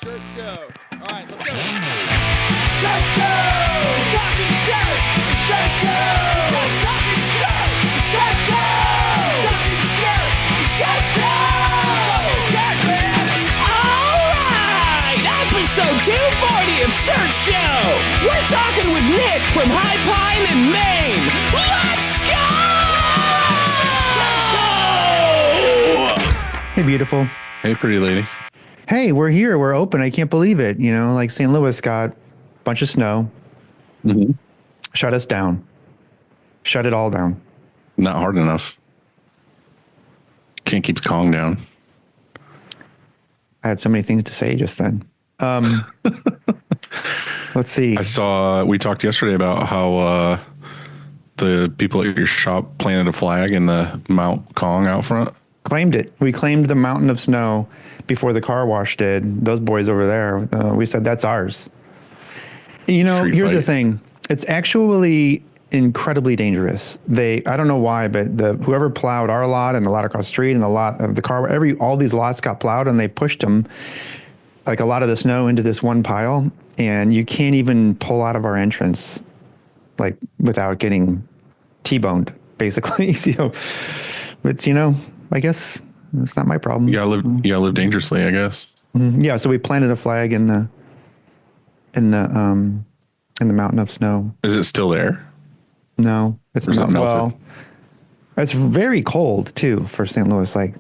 Shirt show. All right, let's go. Shirt show! Talking shirt! Shirt show! Talking shirt! Shirt show! Talking shirt! Shirt show! Shirt, man! Alright! Episode 240 of Shirt Show! We're talking with Nick from High Pine in Maine! Let's go! Hey, beautiful. Hey, pretty lady. Hey, we're here. We're open. I can't believe it. You know, like St. Louis got a bunch of snow. Mm-hmm. Shut us down. Shut it all down. Not hard enough. Can't keep the Kong down. I had so many things to say just then. Let's see. We talked yesterday about how the people at your shop planted a flag in the Mount Kong out front. Claimed it. We claimed the mountain of snow before the car wash did. Those boys over there, we said that's ours. You know, Street here's fight. the thing. It's actually incredibly dangerous. I don't know why, but whoever plowed our lot and the lot across the street and the lot of the car, all these lots got plowed and they pushed them, like a lot of the snow into this one pile. And you can't even pull out of our entrance, like without getting T-boned, basically. So it's, I guess it's not my problem. You gotta live dangerously, I guess. Yeah, so we planted a flag in the mountain of snow. Is it still there? No, it's Or is it not. melted? Well, it's very cold too for St. Louis. Like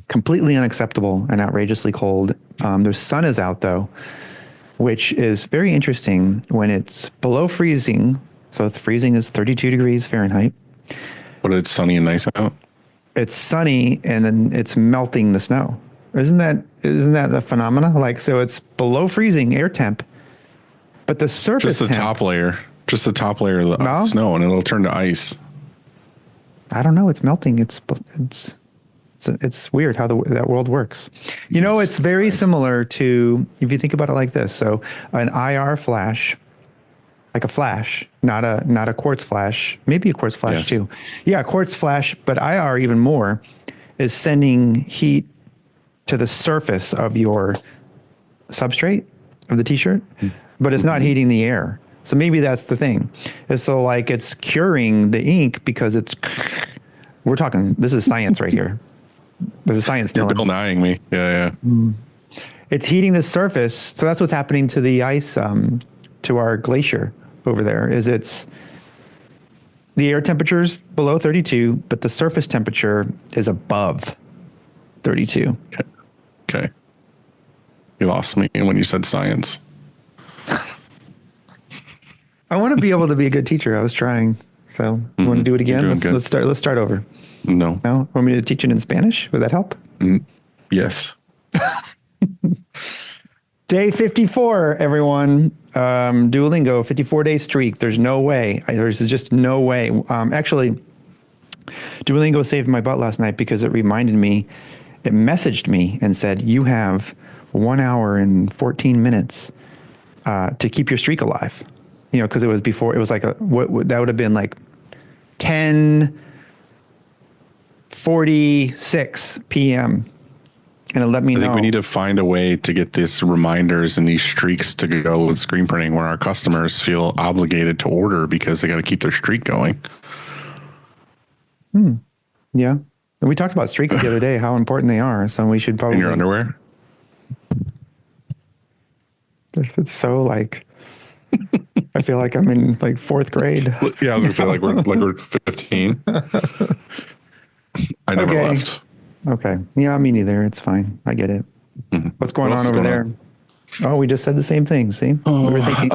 completely unacceptable and outrageously cold. The sun is out though, which is very interesting when it's below freezing. So the freezing is 32 degrees Fahrenheit. But it's sunny and nice out. It's sunny and then it's melting the snow. Isn't that a phenomena? Like, so it's below freezing air temp, but the surface Just the top layer of the snow, and it'll turn to ice. I don't know. It's melting. It's weird how that world works. You know, it's very similar to, if you think about it like this. So an IR flash, like a flash, not a quartz flash, maybe a quartz flash Yes. too. Yeah, quartz flash, but IR even more is sending heat to the surface of your substrate of the t-shirt, but it's not heating the air. So maybe that's the thing. And so like it's curing the ink because this is science right here. This is science, You're Dylan. Bill Nyeing me. Yeah. It's heating the surface. So that's what's happening to the ice, to our glacier over there, is it's the air temperature's below 32, but the surface temperature is above 32. Okay. You lost me when you said science. I want to be able to be a good teacher. I was trying. So you want to do it again? Let's start over. No. No? Want me to teach it in Spanish? Would that help? Yes. Day 54, everyone. Duolingo, 54-day streak. There's no way. There's just no way. Actually, Duolingo saved my butt last night because it reminded me, it messaged me and said, you have 1 hour and 14 minutes to keep your streak alive. You know, because it was before, it was like that would have been like 10:46 p.m. And it let me know. I think we need to find a way to get these reminders and these streaks to go with screen printing where our customers feel obligated to order because they got to keep their streak going. Yeah. And we talked about streaks the other day, how important they are. So we should probably. In your underwear? It's so like, I feel like I'm in like fourth grade. Yeah, I was gonna say like we're 15. I never left. Okay. Yeah, me neither. It's fine. I get it. What's going What else on is over going there? on? Oh, we just said the same thing. See? We were thinking,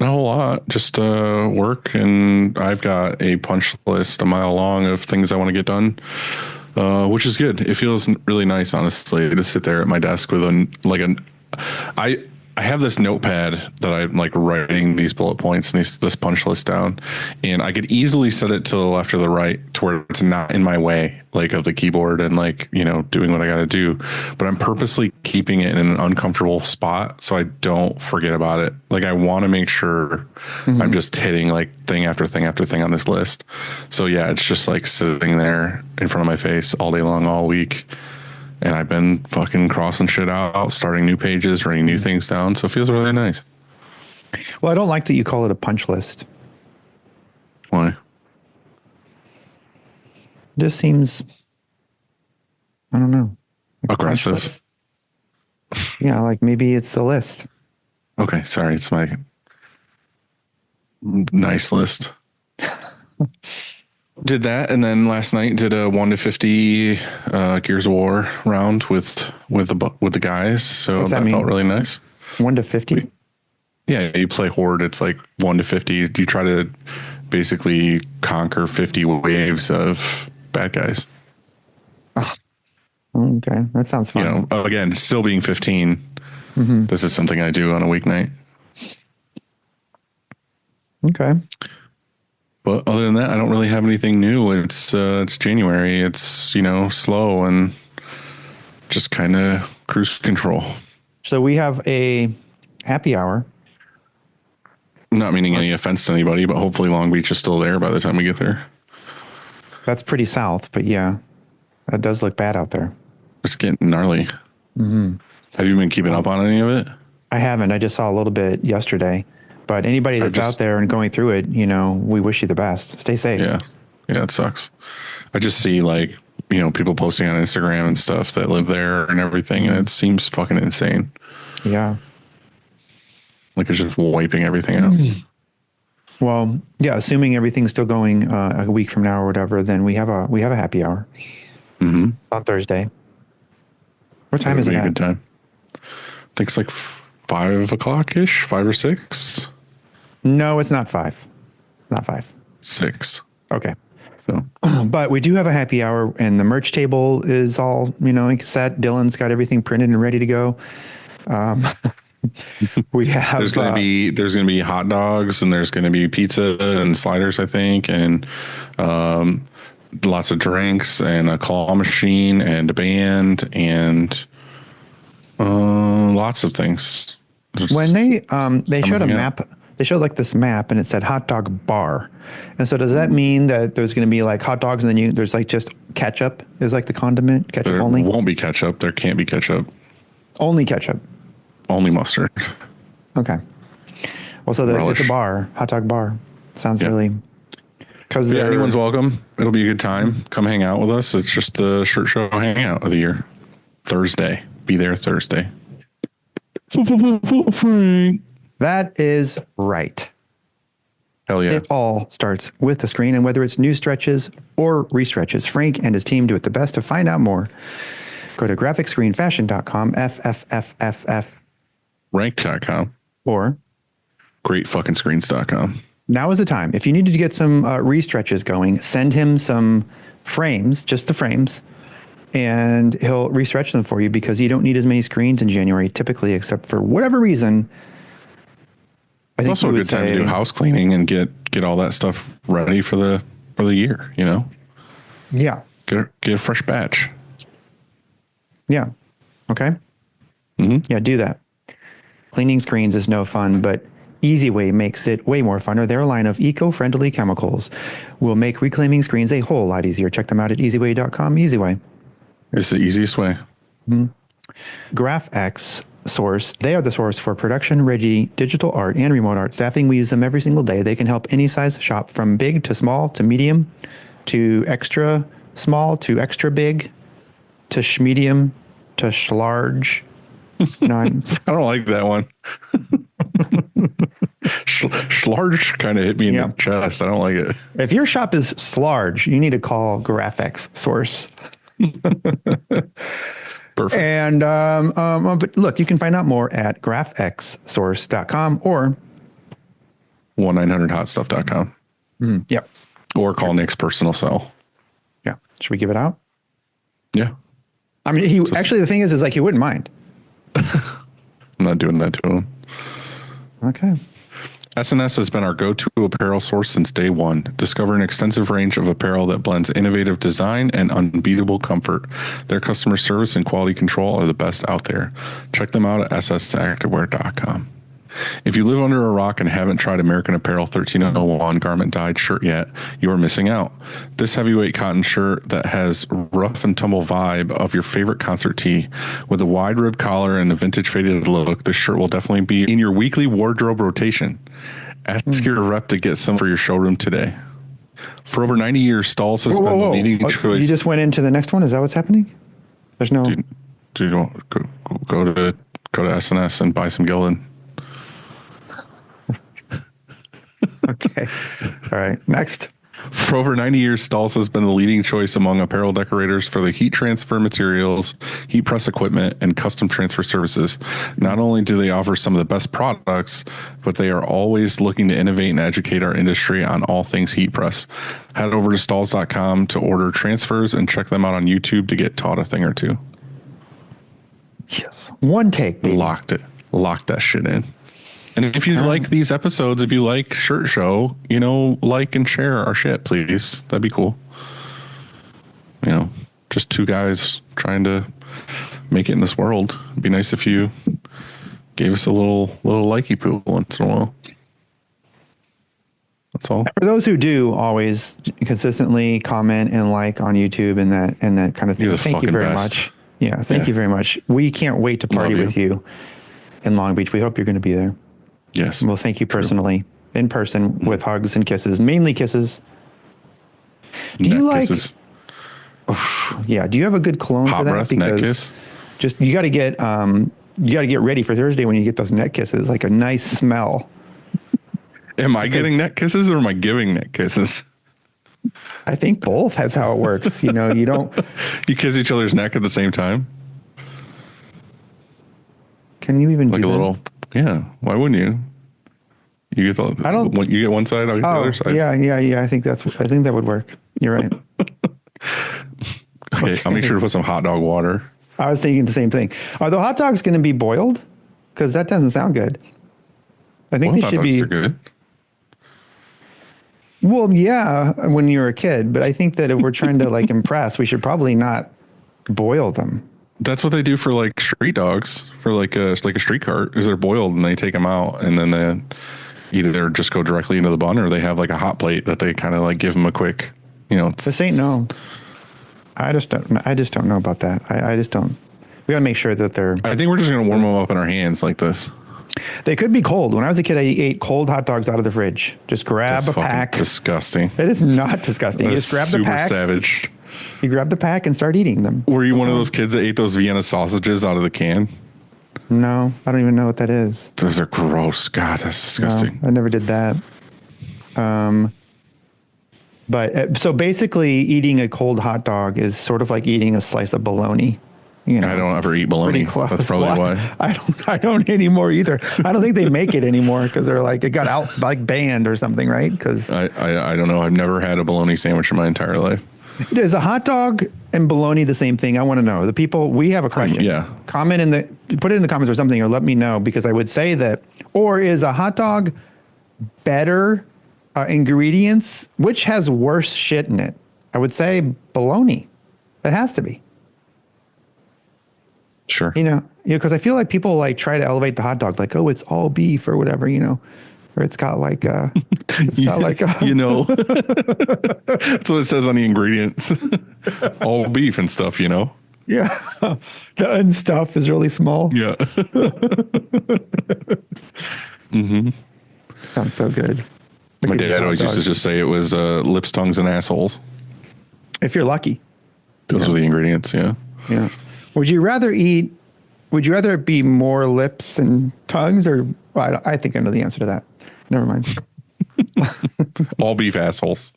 Not a whole lot, just work, and I've got a punch list a mile long of things I want to get done, which is good. It feels really nice, honestly, to sit there at my desk with I have this notepad that I'm like writing these bullet points and this punch list down, and I could easily set it to the left or the right to where it's not in my way, like of the keyboard and like, doing what I got to do. But I'm purposely keeping it in an uncomfortable spot so I don't forget about it. Like I want to make sure I'm just hitting like thing after thing after thing on this list. So yeah, it's just like sitting there in front of my face all day long, all week. And I've been fucking crossing shit out, starting new pages, writing new things down. So it feels really nice. Well, I don't like that you call it a punch list. Why? It just seems, I don't know. Like a punch Aggressive. list. Yeah, like maybe it's a list. Okay, sorry. It's my nice list. Did that, and then last night did a 1 to 50 Gears of War round with the guys. So What's that that mean? felt really nice. 1 to 50? Yeah, you play Horde. It's like 1 to 50. You try to basically conquer 50 waves of bad guys. Okay, that sounds fun. You know, again, still being 15. This is something I do on a weeknight. Okay. But other than that, I don't really have anything new. It's January. It's, you know, slow and just kind of cruise control. So we have a happy hour. Not meaning any offense to anybody, but hopefully Long Beach is still there by the time we get there. That's pretty south, but yeah, that does look bad out there. It's getting gnarly. Have you been keeping up on any of it? I haven't. I just saw a little bit yesterday. But anybody that's out there and going through it, you know, we wish you the best. Stay safe. Yeah. Yeah, it sucks. I just see like, you know, people posting on Instagram and stuff that live there and everything, and it seems fucking insane. Yeah. Like it's just wiping everything out. Well, yeah, assuming everything's still going a week from now or whatever, then we have a happy hour on Thursday. What time is it Be a at? good time. I think it's like 5 o'clock ish, 5 or 6. No, it's not 5. Not 5. 6. Okay. So But we do have a happy hour, and the merch table is all, you know, set. Dylan's got everything printed and ready to go. We have there's gonna be hot dogs, and there's gonna be pizza and sliders, I think, and lots of drinks and a claw machine and a band and lots of things. when they showed a Coming map. They showed like this map, and it said hot dog bar. And so does that mean that there's going to be like hot dogs, and then there's like just ketchup is like the condiment, ketchup There only? won't be ketchup. There can't be ketchup. Only ketchup. Only mustard. Okay. Well, so it's a bar, hot dog bar. Sounds really. Because Yeah, anyone's welcome. It'll be a good time. Come hang out with us. It's just the shirt show hangout of the year. Thursday. Be there Thursday. Frank. That is right. Hell yeah. It all starts with the screen, and whether it's new stretches or restretches, Frank and his team do it the best. To find out more, go to graphicscreenfashion.com, FFFFF, Rank.com. or GreatFuckingScreens.com. now is the time. If you needed to get some restretches going, send him some frames, just the frames, and he'll restretch them for you, because you don't need as many screens in January typically, except for whatever reason. I It's think also you a would good time to say- do house cleaning and get all that stuff ready for the year, you know? Yeah. Get a fresh batch. Yeah. Okay. Yeah, do that. Cleaning screens is no fun, but Easy Way makes it way more funner. Their line of eco-friendly chemicals will make reclaiming screens a whole lot easier. Check them out at easyway.com. Easy Way. It's the easiest way. GraphX Source. They are the source for production-ready digital art and remote art staffing. We use them every single day. They can help any size shop, from big to small to medium to extra small to extra big to medium to large. No, I don't like that one. Schlarge kind of hit me in Yeah. the chest. I don't like it. if your shop is large, you need to call GraphX Source. Perfect. And but look, you can find out more at graphxsource.com or 1-900hotstuff.com. yep. Or call Nick's personal cell. Yeah. Should we give it out? Yeah. I mean, he actually, the thing is like he wouldn't mind. I'm not doing that to him. Okay. SNS has been our go-to apparel source since day one. Discover an extensive range of apparel that blends innovative design and unbeatable comfort. Their customer service and quality control are the best out there. Check them out at ssactivewear.com. If you live under a rock and haven't tried American Apparel 1301 garment dyed shirt yet, you are missing out. This heavyweight cotton shirt that has rough and tumble vibe of your favorite concert tee with a wide rib collar and a vintage faded look, this shirt will definitely be in your weekly wardrobe rotation. Ask your rep to get some for your showroom today. For over 90 years, Stalls has been the leading choice. You just went into the next one? Is that what's happening? There's no... Dude, go to SNS and buy some Gildan. Okay. All right. Next. For over 90 years, Stalls has been the leading choice among apparel decorators for the heat transfer materials, heat press equipment, and custom transfer services. Not only do they offer some of the best products, but they are always looking to innovate and educate our industry on all things heat press. Head over to stalls.com to order transfers and check them out on YouTube to get taught a thing or two. Yes. One take. Baby. Locked that shit in. And if you like these episodes, if you like Shirt Show, like and share our shit, please. That'd be cool. Just two guys trying to make it in this world. It'd be nice if you gave us a little likey poo once in a while. That's all. For those who do always consistently comment and like on YouTube and that kind of thing, thank you very much. Yeah, thank you very much. We can't wait to party with you in Long Beach. We hope you're going to be there. Yes. Well, thank you personally, in person, with hugs and kisses, mainly kisses. Do you like? Kisses. Yeah. Do you have a good cologne Hot for that? Breath, neck kiss. Just you got to get ready for Thursday when you get those neck kisses, like a nice smell. Am I getting neck kisses or am I giving neck kisses? I think both. That's how it works. You don't. You kiss each other's neck at the same time. Can you even like do a that? little? Yeah. Why wouldn't you? You get you get one side, I'll get the other side. Yeah. I think that would work. You're right. Okay, I'll make sure to put some hot dog water. I was thinking the same thing. Are the hot dogs going to be boiled? Because that doesn't sound good. I think they should be. Hot dogs are good. Well, yeah, when you were a kid, but I think that if we're trying to impress, we should probably not boil them. That's what they do for street dogs, for like a street cart, is they're boiled and they take them out and then they either just go directly into the bun or they have a hot plate that they kind of give them a quick, This ain't no. I just don't know about that. I just don't. We gotta make sure that they're. I think we're just gonna warm them up in our hands like this. They could be cold. When I was a kid, I ate cold hot dogs out of the fridge. Just grab a pack. Disgusting. It is not disgusting. You just grab the pack. Super savage. You grab the pack and start eating them. Were you one of those kids that ate those Vienna sausages out of the can? No, I don't even know what that is. Those are gross. God, that's disgusting. No, I never did that. But so basically, eating a cold hot dog is sort of like eating a slice of bologna. I don't ever eat bologna. That's probably why. I don't anymore either. I don't think they make it anymore because they're it got out banned or something, right? Because I don't know. I've never had a bologna sandwich in my entire life. Is a hot dog and bologna the same thing? I want to know. The people, we have a question. Yeah. Put it in the comments or something, or let me know, because I would say that. Or is a hot dog better ingredients? Which has worse shit in it? I would say bologna. It has to be. Sure. Because I feel like people try to elevate the hot dog, it's all beef or whatever, or it's got that's what it says on the ingredients. All beef and stuff, Yeah. The and stuff is really small. Yeah. Mm-hmm. Sounds so good. My dad always used to just say it was lips, tongues, and assholes. If you're lucky. Those are the ingredients, yeah. Yeah. Would you rather it be more lips and tongues, or I think I know the answer to that. Never mind. All beef assholes.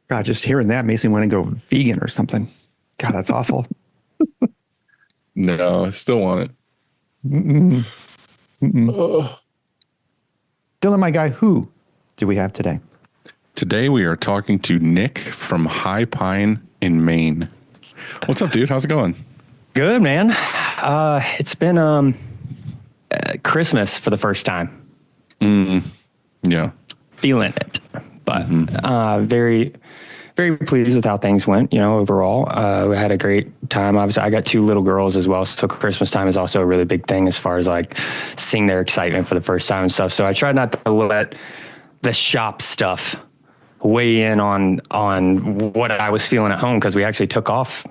God, just hearing that makes me want to go vegan or something. God, that's awful. No, I still want it. Mm-mm. Mm-mm. Dylan, my guy, who do we have today? Today we are talking to Nick from High Pine in Maine. What's up, dude? How's it going? Good, man. It's been Christmas for the first time. Yeah. Feeling it, but very, very pleased with how things went, overall. We had a great time. Obviously, I got 2 little girls as well, so Christmas time is also a really big thing as far as like seeing their excitement for the first time and stuff. So I tried not to let the shop stuff weigh in on what I was feeling at home, because we actually took off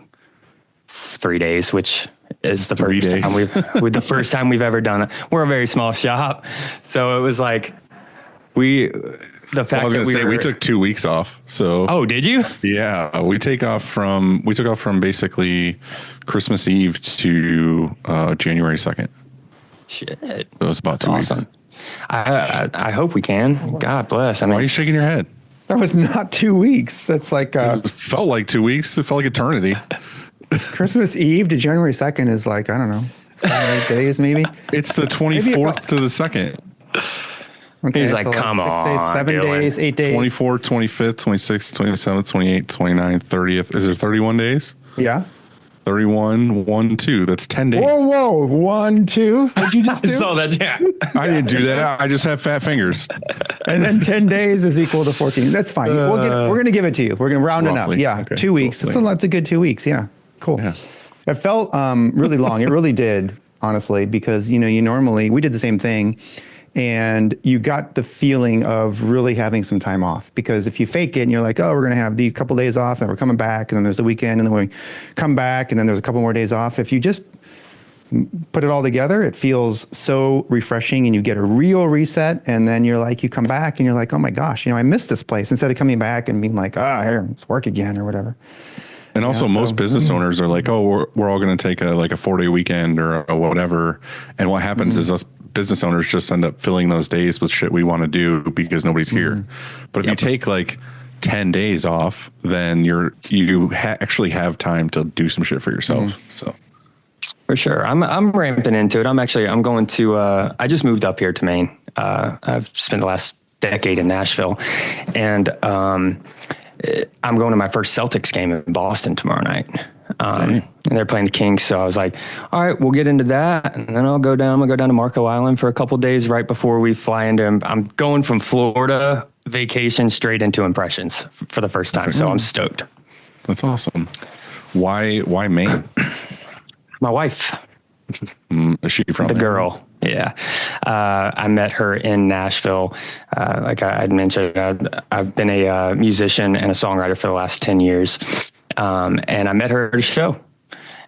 3 days, which is the the first time we've ever done it. We're a very small shop, so it was like we took 2 weeks off. So did you? Yeah, we took off from basically Christmas Eve to January 2nd. Shit, it was about That's 2 weeks. Awesome. I hope we can. God bless. I mean, why are you shaking your head? That was not 2 weeks. That's like It felt like 2 weeks. It felt like eternity. Christmas Eve to January 2nd is like, I don't know, 7 or 8 days maybe. It's the 24th to the 2nd. Okay, he's like, so come 6 on, days, 7 Dylan. days, 8 days. 24th, 25th, 26th, 27th, 28th, 29th, 30th. Is there 31 days? Yeah. 31, 1, 2. That's 10 days. Whoa. 1, 2. What'd you just do? So that, yeah. I didn't do that. I just have fat fingers. And then 10 days is equal to 14. That's fine. we're going to give it to you. We're going to round it up. Roughly. Yeah. Okay, 2 weeks. cool. That's a good 2 weeks. Yeah. Cool. Yeah. It felt really long. It really did, honestly, because, you normally, we did the same thing. And you got the feeling of really having some time off, because if you fake it and you're like, oh, we're going to have the couple days off and we're coming back, and then there's the weekend and then we come back and then there's a couple more days off. If you just put it all together, it feels so refreshing, and you get a real reset. And then you're like, you come back and you're like, oh my gosh, I missed this place, instead of coming back and being like, here, let's work again or whatever. And also, most business owners are like, oh, we're all going to take a 4-day weekend or whatever. And what happens is us business owners just end up filling those days with shit we want to do because nobody's here. But if you take 10 days off, then you actually have time to do some shit for yourself. So For sure. I'm ramping into it. I'm going to, I just moved up here to Maine. I've spent the last decade in Nashville, and I'm going to my first Celtics game in Boston tomorrow night. And they're playing the Kings. So I was like, all right, we'll get into that. And then I'm going to go down to Marco Island for a couple of days right before we fly into, I'm going from Florida vacation straight into impressions for the first time. So I'm stoked. That's awesome. Why Maine? My wife. Is she from The there? girl. Yeah. I met her in Nashville. Like I'd mentioned, I've been a musician and a songwriter for the last 10 years. And I met her at a show,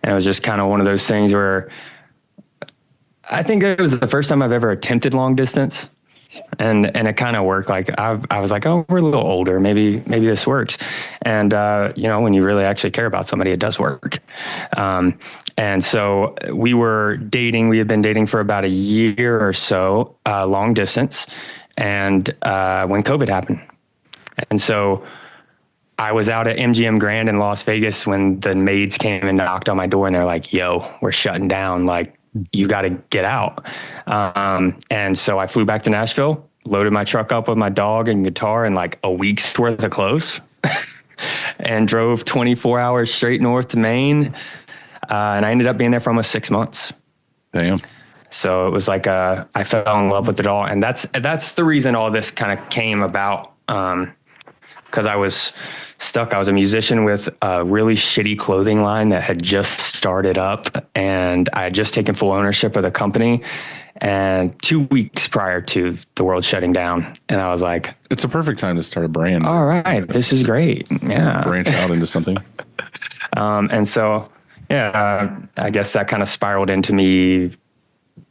and it was just kind of one of those things where I think it was the first time I've ever attempted long distance. And it kind of worked. Like I was like, oh, we're a little older. Maybe this works. And, when you really actually care about somebody, it does work. And so we were dating. We had been dating for about a year or so, long distance. And when COVID happened. And so I was out at MGM Grand in Las Vegas when the maids came and knocked on my door, and they're like, yo, we're shutting down. Like, you got to get out. And so I flew back to Nashville, loaded my truck up with my dog and guitar and like a week's worth of clothes and drove 24 hours straight north to Maine. And I ended up being there for almost 6 months. Damn. So it was like, I fell in love with it all. And that's the reason all this kind of came about. Cause I was stuck. I was a musician with a really shitty clothing line that had just started up, and I had just taken full ownership of the company, and 2 weeks prior to the world shutting down. And I was like, it's a perfect time to start a brand. all right, this is great. Yeah. Branch out into something. And so, I guess that kind of spiraled into me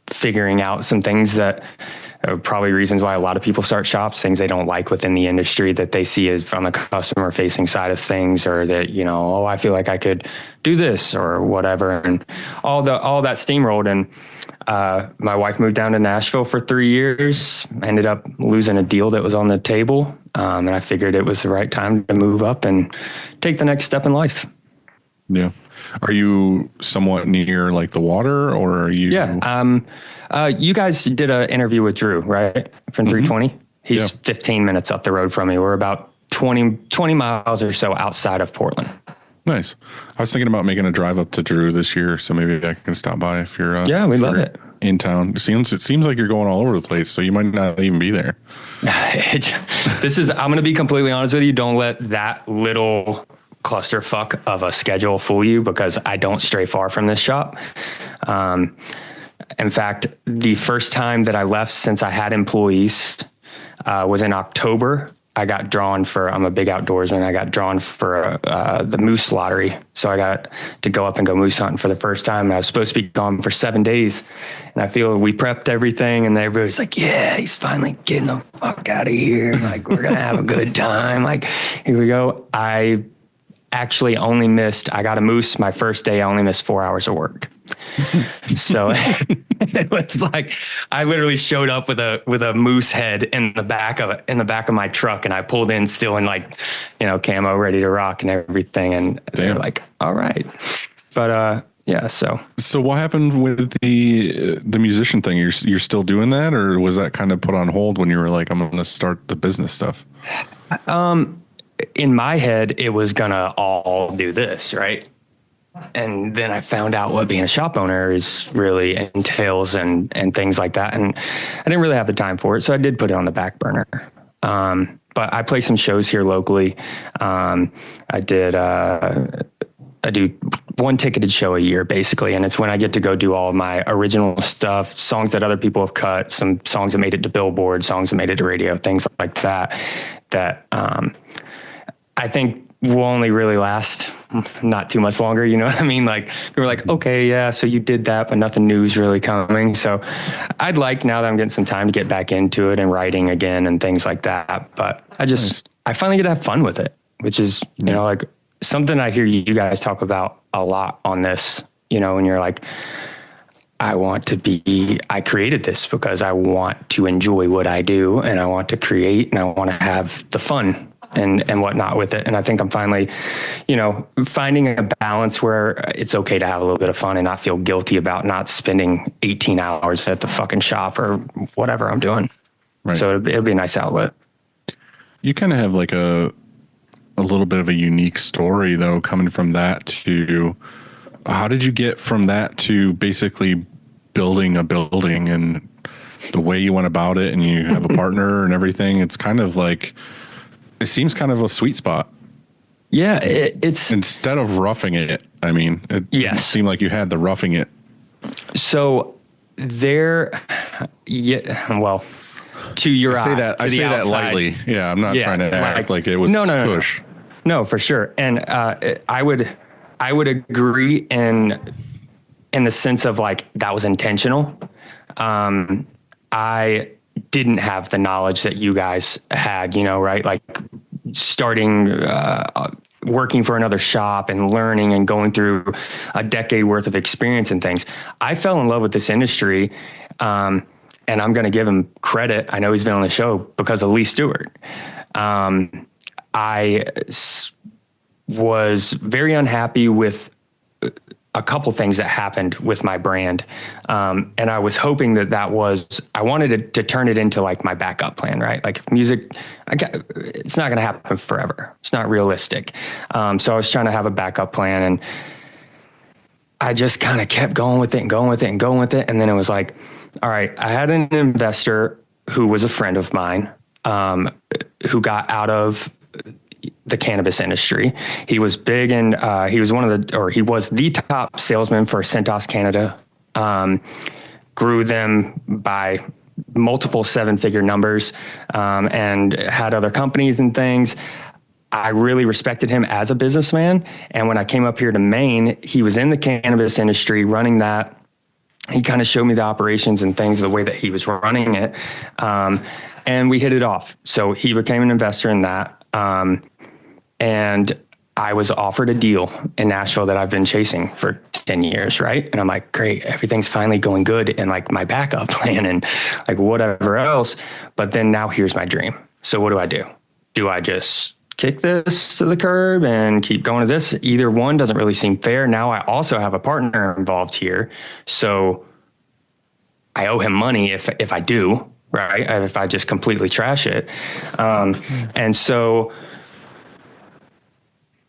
figuring out some things that are probably reasons why a lot of people start shops, things they don't like within the industry that they see as from the customer facing side of things, or that, I feel like I could do this or whatever. And all that steamrolled. And my wife moved down to Nashville for 3 years, ended up losing a deal that was on the table. And I figured it was the right time to move up and take the next step in life. Yeah. Are you somewhat near like the water, or are you? Yeah. You guys did an interview with Drew, right? From 320. He's 15 minutes up the road from me. We're about 20 miles or so outside of Portland. Nice. I was thinking about making a drive up to Drew this year, so maybe I can stop by if you're. Yeah, we love it. in town? It seems like you're going all over the place, so you might not even be there. I'm going to be completely honest with you. Don't let that little clusterfuck of a schedule fool you, because I don't stray far from this shop. In fact, the first time that I left since I had employees was in October. I got drawn for, I'm a big outdoorsman. I got drawn for the moose lottery. So I got to go up and go moose hunting for the first time. And I was supposed to be gone for 7 days. And I feel we prepped everything, and everybody's like, yeah, he's finally getting the fuck out of here. Like, we're going to have a good time. Like, here we go. I actually I got a moose my first day. I only missed 4 hours of work. So it was like, I literally showed up with a moose head in the back of my truck, and I pulled in still in like, camo, ready to rock and everything. And they're like, all right. But, yeah. So what happened with the musician thing? You're still doing that, or was that kind of put on hold when you were like, I'm going to start the business stuff? In my head, it was gonna all do this, right? And then I found out what being a shop owner is really entails and things like that. And I didn't really have the time for it. So I did put it on the back burner. But I play some shows here locally. I do one ticketed show a year, basically. And it's when I get to go do all of my original stuff, songs that other people have cut, some songs that made it to Billboard, songs that made it to radio, things like that, I think will only really last not too much longer. You know what I mean? Like, we were like, okay, yeah, so you did that, but nothing new is really coming. So I'd like, now that I'm getting some time, to get back into it and writing again and things like that. But I finally get to have fun with it, which is, like something I hear you guys talk about a lot on this, when you're like, I created this because I want to enjoy what I do, and I want to create, and I want to have the fun and whatnot with it. And I think I'm finally, finding a balance where it's okay to have a little bit of fun and not feel guilty about not spending 18 hours at the fucking shop or whatever I'm doing. Right. So it'll be a nice outlet. You kind of have like a little bit of a unique story though, coming from that to, how did you get from that to basically building a building, and the way you went about it, and you have a partner and everything? It's kind of like, it seems kind of a sweet spot. Yeah, it's instead of roughing it. I mean, it seemed like you had the roughing it. So well, to your eye, I say that lightly. Yeah, I'm not trying to act like it was push. No, for sure. And I would agree in the sense of like, that was intentional. I didn't have the knowledge that you guys had, right? Like starting, working for another shop and learning and going through a decade worth of experience and things. I fell in love with this industry. And I'm going to give him credit. I know he's been on the show because of Lee Stewart. I was very unhappy with a couple things that happened with my brand. And I was hoping I wanted to turn it into like my backup plan, right? Like if music, it's not going to happen forever. It's not realistic. So I was trying to have a backup plan, and I just kind of kept going with it and going with it and going with it. And then it was like, all right, I had an investor who was a friend of mine, who got out of the cannabis industry. He was big, and he was he was the top salesman for Centos Canada. Grew them by multiple 7-figure numbers, and had other companies and things. I really respected him as a businessman. And when I came up here to Maine, he was in the cannabis industry running that. He kind of showed me the operations and things, the way that he was running it. And we hit it off. So he became an investor in that. And I was offered a deal in Nashville that I've been chasing for 10 years, right? And I'm like, great, everything's finally going good in like my backup plan and like whatever else. But then now here's my dream. So what do? Do I just kick this to the curb and keep going to this? Either one doesn't really seem fair. Now I also have a partner involved here. So I owe him money if I do, right? If I just completely trash it. And so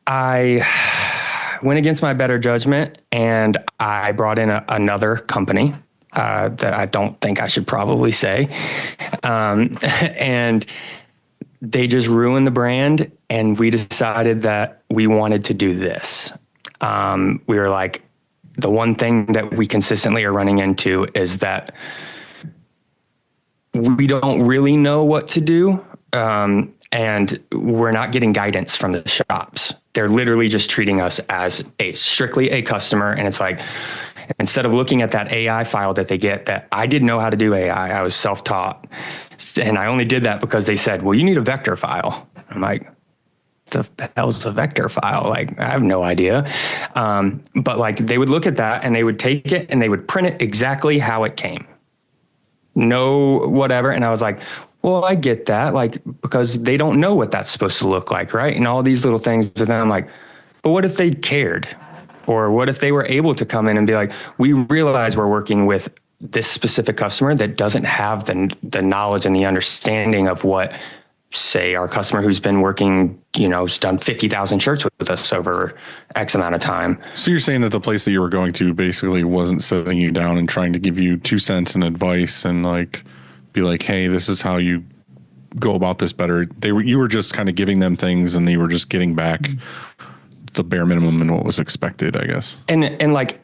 I went against my better judgment, and I brought in another company, that I don't think I should probably say. And they just ruined the brand, and we decided that we wanted to do this. We were like, the one thing that we consistently are running into is that we don't really know what to do. And we're not getting guidance from the shops. They're literally just treating us as strictly a customer. And it's like, instead of looking at that AI file that they get, that I didn't know how to do AI, I was self-taught. And I only did that because they said, well, you need a vector file. I'm like, the hell's a vector file? Like, I have no idea. But like, they would look at that and they would take it and they would print it exactly how it came. No, whatever. And I was like, well, I get that, like, because they don't know what that's supposed to look like, right? And all these little things. But then I'm like, but what if they cared? Or what if they were able to come in and be like, we realize we're working with this specific customer that doesn't have the knowledge and the understanding of what, say, our customer who's been working, has done 50,000 shirts with us over X amount of time. So you're saying that the place that you were going to basically wasn't sitting you down and trying to give you 2 cents in advice and like be like, hey, this is how you go about this better. You were just kind of giving them things and they were just getting back the bare minimum and what was expected, I guess. And like,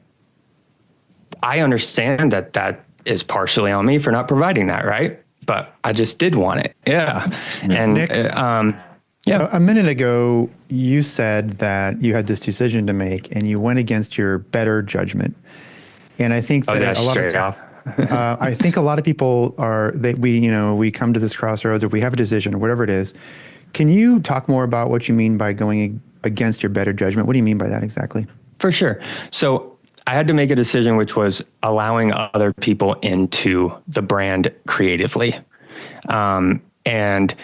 I understand that is partially on me for not providing that, right? But I just did want it. Yeah. And Nick, yeah. A minute ago, you said that you had this decision to make and you went against your better judgment. And I think that a lot of I think a lot of people we come to this crossroads, or we have a decision or whatever it is. Can you talk more about what you mean by going against your better judgment? What do you mean by that exactly? For sure. So I had to make a decision, which was allowing other people into the brand creatively, and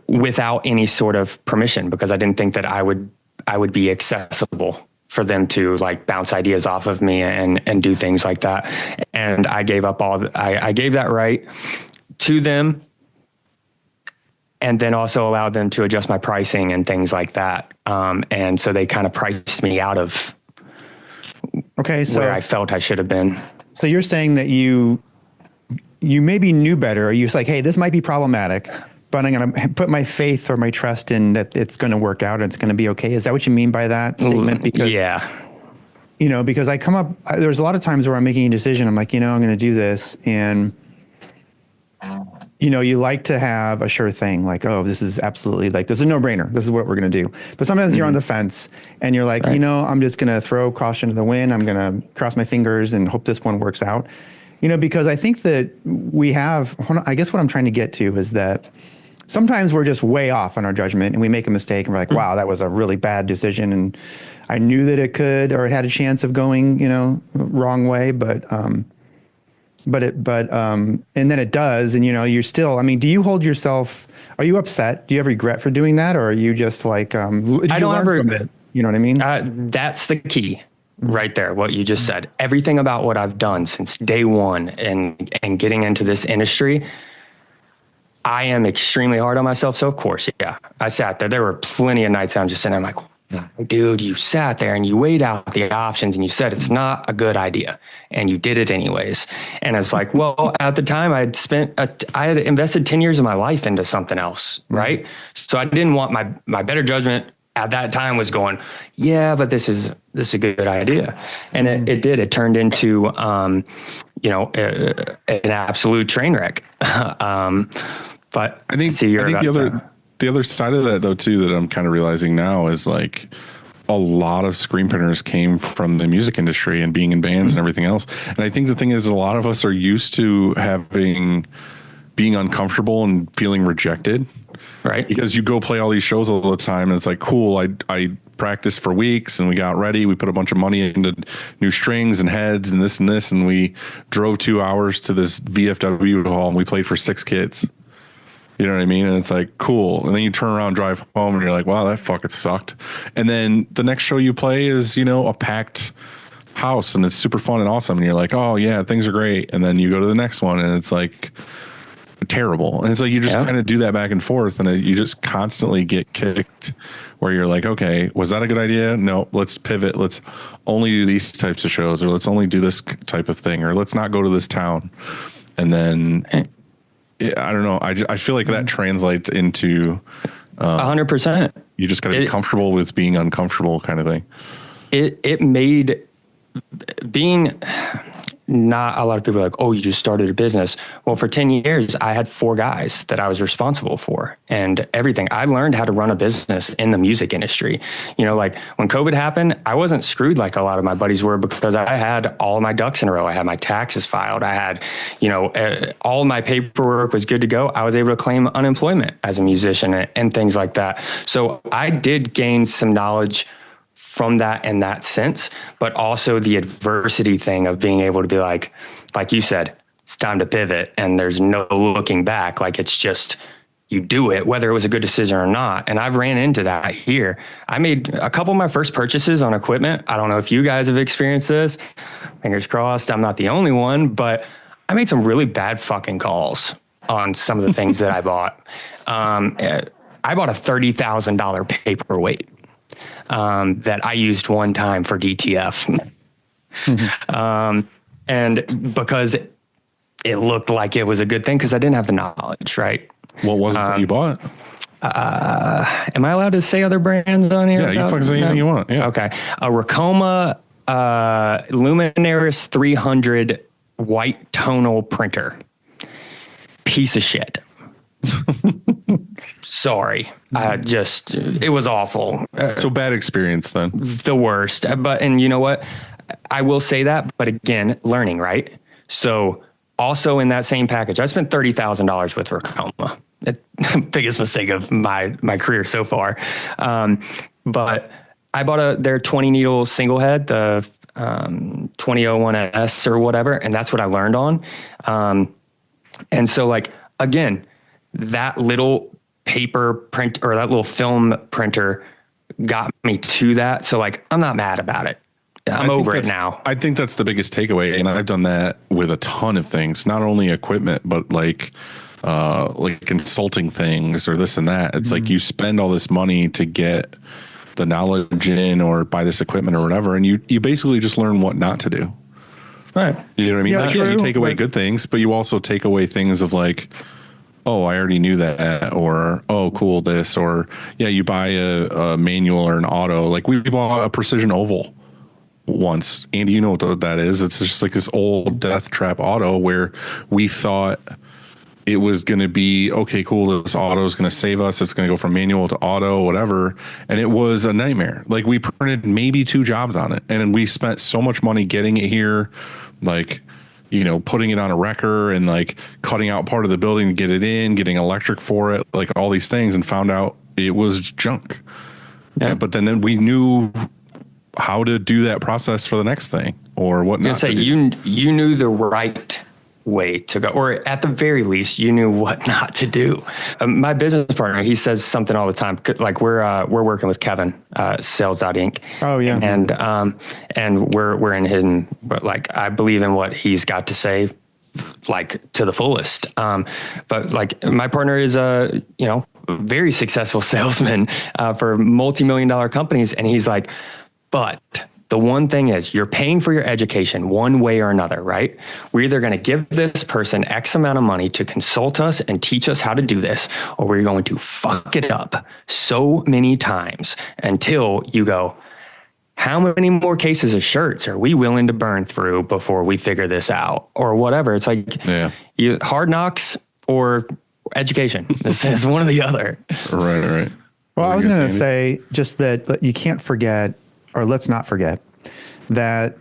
without any sort of permission, because I didn't think that I would be accessible for them to like bounce ideas off of me and do things like that. And I gave up I gave that right to them, and then also allowed them to adjust my pricing and things like that. And so they kind of priced me out of where I felt I should have been. So you're saying that you maybe knew better, or you was like, hey, this might be problematic, but I'm going to put my faith or my trust in that it's going to work out and it's going to be okay. Is that what you mean by that statement? Because, yeah. Because there's a lot of times where I'm making a decision. I'm like, I'm going to do this. And, you like to have a sure thing, like, oh, this is absolutely like, this is a no brainer. This is what we're going to do. But sometimes you're on the fence and you're like, right. I'm just going to throw caution to the wind. I'm going to cross my fingers and hope this one works out, because I think that I guess what I'm trying to get to is that sometimes we're just way off on our judgment and we make a mistake and we're like, wow, that was a really bad decision. And I knew that it could, or it had a chance of going, wrong way, and then it does. And, you're still, do you hold yourself, are you upset? Do you have regret for doing that? Or are you just like, I don't ever, from it? You know what I mean? That's the key right there. What you just said, everything about what I've done since day one and getting into this industry, I am extremely hard on myself. So of course, yeah, I sat there. There were plenty of nights I'm just sitting there, I'm like, dude, you sat there and you weighed out the options and you said it's not a good idea and you did it anyways. And it's like, well, at the time I had invested 10 years of my life into something else. Right. So I didn't want my better judgment at that time was going, yeah, but this is a good idea. And it did, it turned into, an absolute train wreck. But I think the other side of that though too, that I'm kind of realizing now is like a lot of screen printers came from the music industry and being in bands and everything else. And I think the thing is a lot of us are used to being uncomfortable and feeling rejected. Right. Because you go play all these shows all the time and it's like, cool. I practiced for weeks and we got ready. We put a bunch of money into new strings and heads and this. And we drove 2 hours to this VFW hall and we played for 6 kids. You know what I mean? And it's like, cool. And then you turn around, drive home and you're like, wow, that fucking sucked. And then the next show you play is, a packed house and it's super fun and awesome. And you're like, oh yeah, things are great. And then you go to the next one and it's like, terrible. And it's like you just kind of do that back and forth, and you just constantly get kicked where you're like, okay, was that a good idea? No, let's pivot. Let's only do these types of shows, or let's only do this type of thing, or let's not go to this town. And then I don't know. I feel like that translates into 100%. You just got to be comfortable with being uncomfortable, kind of thing. It made being, not a lot of people are like, oh, you just started a business. Well, for 10 years, I had 4 guys that I was responsible for and everything. I learned how to run a business in the music industry. You know, like when COVID happened, I wasn't screwed like a lot of my buddies were, because I had all my ducks in a row. I had my taxes filed. I had, you know, all my paperwork was good to go. I was able to claim unemployment as a musician and things like that. So I did gain some knowledge from that in that sense, but also the adversity thing of being able to be like you said, it's time to pivot and there's no looking back. Like it's just, you do it, whether it was a good decision or not. And I've ran into that here. I made a couple of my first purchases on equipment. I don't know if you guys have experienced this. Fingers crossed, I'm not the only one, but I made some really bad fucking calls on some of the things that I bought. I bought a $30,000 paperweight. That I used one time for DTF. And because it looked like it was a good thing, because I didn't have the knowledge, right? What was it that you bought? Am I allowed to say other brands on here? Yeah, you fucking say anything you want. Yeah. Okay. A Racoma Luminaris 300 white tonal printer. Piece of shit. Sorry. It was awful. So bad experience then. The worst. And you know what? I will say that, but again, learning, right? So also in that same package, I spent $30,000 with Racoma. Biggest mistake of my career so far. But I bought their 20 needle single head, the 2001S or whatever. And that's what I learned on. And so like, again, that little paper print or that little film printer got me to that. So like, I'm not mad about it. I'm over it now. I think that's the biggest takeaway. And I've done that with a ton of things, not only equipment, but like consulting things or this and that. It's like you spend all this money to get the knowledge in or buy this equipment or whatever. And you basically just learn what not to do. Right. You know what I mean? Yeah, Like, you take away good things, but you also take away things of like, oh, I already knew that, or, oh, cool, this, or, yeah, you buy a manual or an auto. Like we bought a precision oval once. Andy, you know what that is? It's just like this old death trap auto where we thought it was going to be, okay, cool, this auto is going to save us. It's going to go from manual to auto, whatever. And it was a nightmare. Like we printed maybe 2 jobs on it. And we spent so much money getting it here, like, you know, putting it on a wrecker and like cutting out part of the building to get it in, getting electric for it, like all these things, and found out it was junk. Yeah. But then we knew how to do that process for the next thing or what not. You knew the right way to go, or at the very least, you knew what not to do. My business partner, he says something all the time. Like we're working with Kevin, Sales Out Inc. Oh yeah, and we're in him. But like I believe in what he's got to say, like to the fullest. But like my partner is a very successful salesman for multi-million-dollar companies, and he's like, but the one thing is you're paying for your education one way or another, right? We're either going to give this person X amount of money to consult us and teach us how to do this, or we're going to fuck it up so many times until you go, how many more cases of shirts are we willing to burn through before we figure this out or whatever? It's like hard knocks or education. It's one or the other. Right. Well, I was going to say just that you can't forget, or let's not forget, that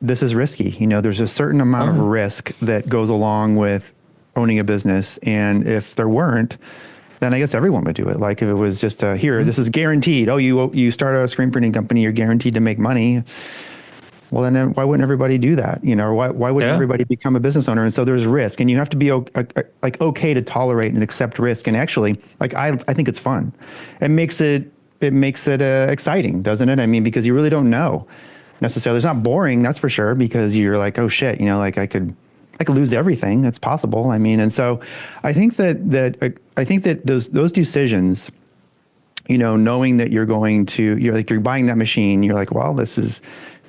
this is risky. You know, there's a certain amount of risk that goes along with owning a business. And if there weren't, then I guess everyone would do it. Like if it was just this is guaranteed. Oh, you start a screen printing company, you're guaranteed to make money. Well, then why wouldn't everybody do that? You know, or why wouldn't everybody become a business owner? And so there's risk, and you have to be okay to tolerate and accept risk. And actually, like I think it's fun. It makes it exciting, doesn't it? I mean, because you really don't know necessarily. It's not boring, that's for sure, because you're like, oh shit, like I could I could lose everything. It's possible. I mean, and so I think that those decisions, you know, knowing that you're buying that machine, you're like, well,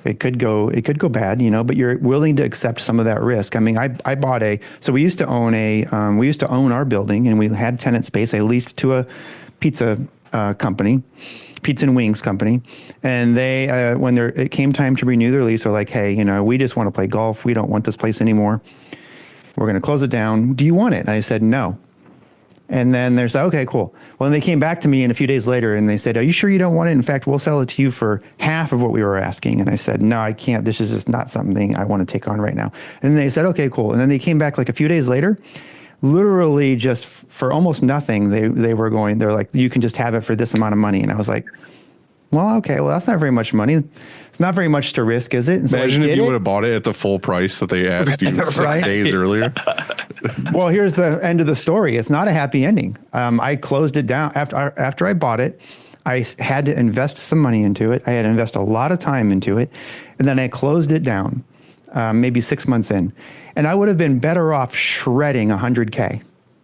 it could go bad, you know, but you're willing to accept some of that risk. I mean, I bought we used to own our building, and we had tenant space. I leased to a pizza and wings company. And they, when it came time to renew their lease, they're like, hey, you know, we just want to play golf. We don't want this place anymore. We're going to close it down. Do you want it? And I said, no. And then they said, okay, cool. Well, then they came back to me a few days later and they said, are you sure you don't want it? In fact, we'll sell it to you for half of what we were asking. And I said, no, I can't. This is just not something I want to take on right now. And then they said, okay, cool. And then they came back like a few days later, literally just for almost nothing. They're like, you can just have it for this amount of money. And I was like, well, okay, well, that's not very much money. It's not very much to risk, is it? And so imagine if you would have bought it at the full price that they asked you 6 days earlier. Well, here's the end of the story. It's not a happy ending. I closed it down after I bought it. I had to invest some money into it. I had to invest a lot of time into it. And then I closed it down, maybe 6 months in. And I would have been better off shredding $100K,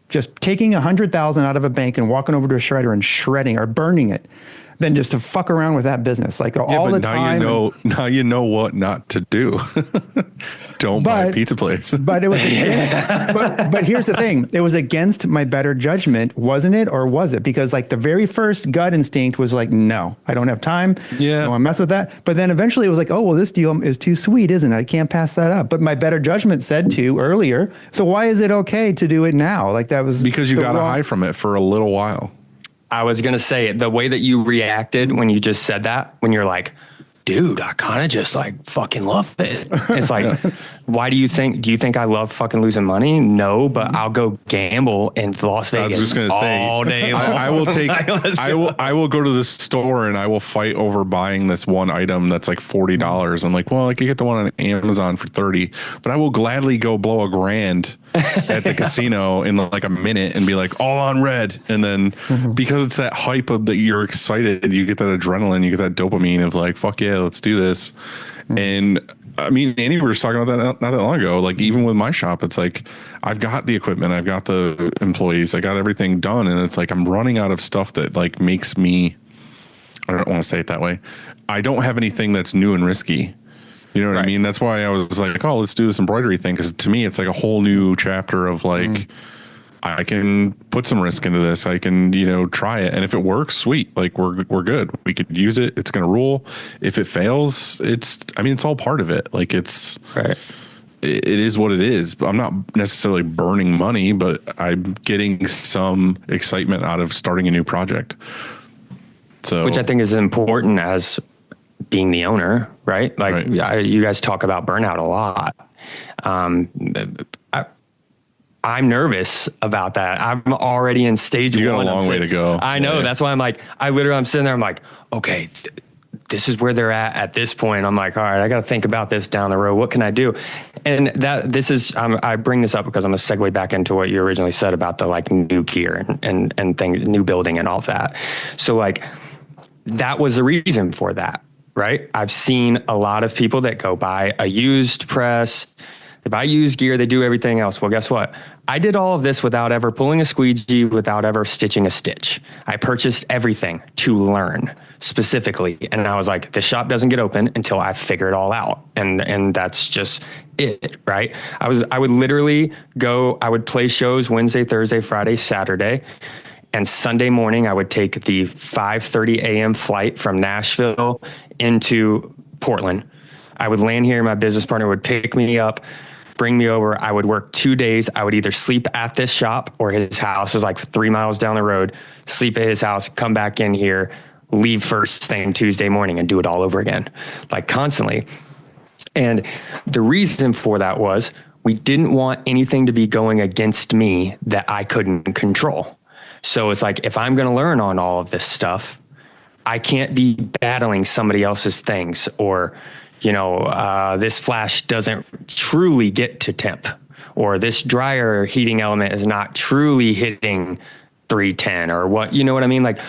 just taking $100,000 out of a bank and walking over to a shredder and shredding or burning it, than just to fuck around with that business all the time. Now you know what not to do. Don't buy a pizza place. But it was but here's the thing. It was against my better judgment, wasn't it? Or was it? Because like the very first gut instinct was like, no, I don't have time. Yeah. I don't want to mess with that. But then eventually it was like, oh, well, this deal is too sweet, isn't it? I can't pass that up. But my better judgment said to earlier. So why is it okay to do it now? Like that was because you got to hide from it for a little while. I was going to say the way that you reacted when you just said that, when you're like, dude, I kind of just like fucking love it. It's like, do you think I love fucking losing money? No, but I'll go gamble in Las Vegas. I was just going to say all day long. I will go to the store and I will fight over buying this one item that's like $40. I'm like, well, I could get the one on Amazon for $30, but I will gladly go blow $1,000 at the casino in like a minute and be like all on red. And then because it's that hype of that you're excited, you get that adrenaline, you get that dopamine of like, fuck yeah, let's do this. And I mean, Andy, we were just talking about that not that long ago. Like even with my shop, it's like, I've got the equipment, I've got the employees, I got everything done. And it's like, I'm running out of stuff that like makes me, I don't want to say it that way. I don't have anything that's new and risky. You know what I mean? That's why I was like, oh, let's do this embroidery thing. Because to me, it's like a whole new chapter of like, I can put some risk into this. I can, you know, try it. And if it works, sweet. Like we're good. We could use it. It's going to rule. If it fails, it's all part of it. Like it is what it is. But I'm not necessarily burning money, but I'm getting some excitement out of starting a new project. So, which I think is important as being the owner, right? Like you guys talk about burnout a lot. I'm nervous about that. I'm already in stage one. You got a long way to go. I know. Yeah. That's why I'm like, I'm sitting there. I'm like, okay, this is where they're at this point. I'm like, all right, I got to think about this down the road. What can I do? And I bring this up because I'm going to segue back into what you originally said about the like new gear and things, new building and all of that. So like, that was the reason for that. Right. I've seen a lot of people that go buy a used press, they buy used gear, they do everything else. Well, guess what? I did all of this without ever pulling a squeegee, without ever stitching a stitch. I purchased everything to learn specifically. And I was like, the shop doesn't get open until I figure it all out. And that's just it. Right. I would literally I would play shows Wednesday, Thursday, Friday, Saturday. And Sunday morning, I would take the 5:30 a.m. flight from Nashville into Portland. I would land here. My business partner would pick me up, bring me over. I would work 2 days. I would either sleep at this shop or his house is like 3 miles down the road, sleep at his house, come back in here, leave first thing Tuesday morning and do it all over again, like constantly. And the reason for that was we didn't want anything to be going against me that I couldn't control. So it's like, if I'm going to learn on all of this stuff, I can't be battling somebody else's things or, you know, this flash doesn't truly get to temp or this dryer heating element is not truly hitting 310 or what, you know what I mean? Like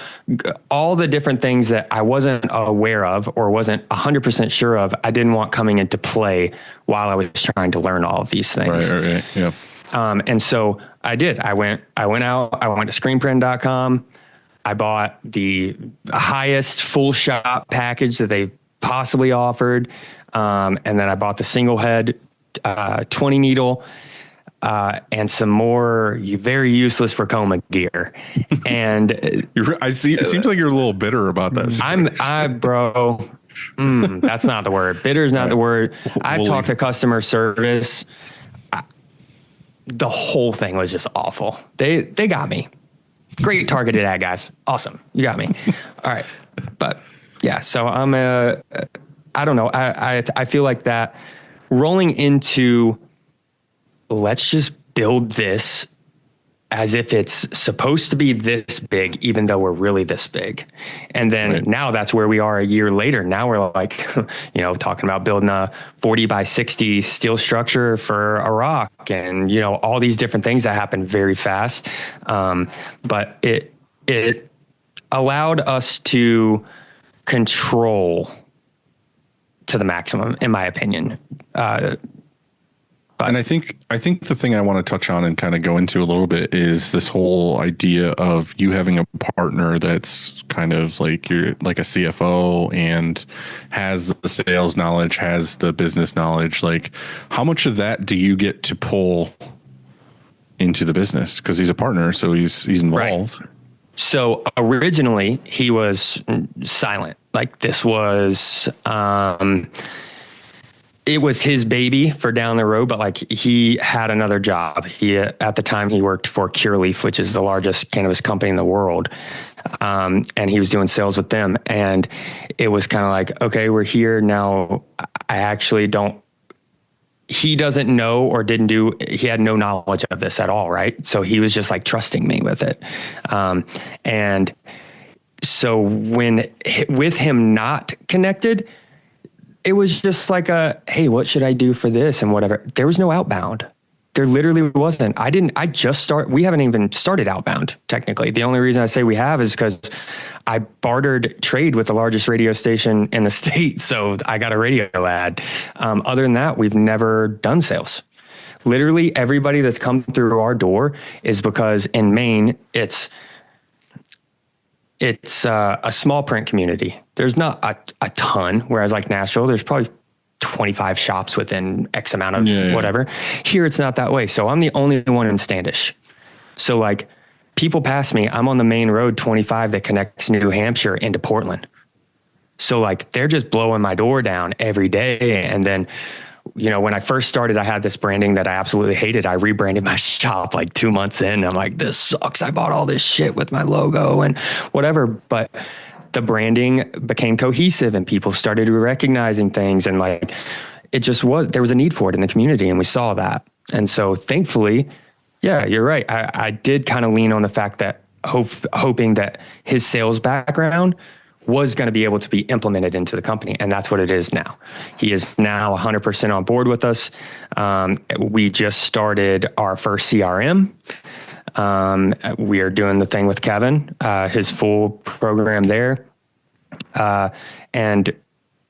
all the different things that I wasn't aware of or wasn't 100% sure of, I didn't want coming into play while I was trying to learn all of these things. Right. Yeah. And so I did. I went out, I went to screenprint.com. I bought the highest full shot package that they possibly offered. And then I bought the single head, 20 needle, and some more very useless Vacoma gear. And I see. It seems like you're a little bitter about that. That's not the word. Bitter is not the word. I've talked to customer service. The whole thing was just awful. They got me. Great targeted ad, guys. Awesome. You got me. All right. But yeah, so I don't know. I feel like that rolling into, let's just build this as if it's supposed to be this big, even though we're really this big. And then now that's where we are a year later. Now we're like, talking about building a 40 by 60 steel structure for a rock and, all these different things that happen very fast. But it allowed us to control to the maximum, in my opinion. And I think the thing I want to touch on and kind of go into a little bit is this whole idea of you having a partner that's kind of like you're like a CFO and has the sales knowledge, has the business knowledge. Like, how much of that do you get to pull into the business? Because he's a partner, so he's involved. Right. So originally he was silent. Like this was, it was his baby for down the road, but like he had another job. At the time he worked for Cureleaf, which is the largest cannabis company in the world. And he was doing sales with them. And it was kind of like, okay, we're here now. I actually he doesn't know or he had no knowledge of this at all. Right. So he was just like trusting me with it. And so with him not connected, it was just like hey, what should I do for this and whatever. There was no outbound. There literally wasn't. We haven't even started outbound technically. The only reason I say we have is because I bartered trade with the largest radio station in the state. So I got a radio ad. Other than that, we've never done sales. Literally everybody that's come through our door is because in Maine, it's a small print community. There's not a ton, whereas like Nashville, there's probably 25 shops within X amount of whatever. Here, it's not that way. So I'm the only one in Standish. So like people pass me, I'm on the main road 25 that connects New Hampshire into Portland. So like they're just blowing my door down every day. And then, when I first started, I had this branding that I absolutely hated. I rebranded my shop like 2 months in. I'm like, this sucks. I bought all this shit with my logo and whatever. But the branding became cohesive and people started recognizing things. And like, there was a need for it in the community and we saw that. And so thankfully, yeah, you're right. I did kind of lean on the fact that hoping that his sales background was going to be able to be implemented into the company. And that's what it is now. He is now 100% on board with us. We just started our first CRM. We are doing the thing with Kevin, his full program there. And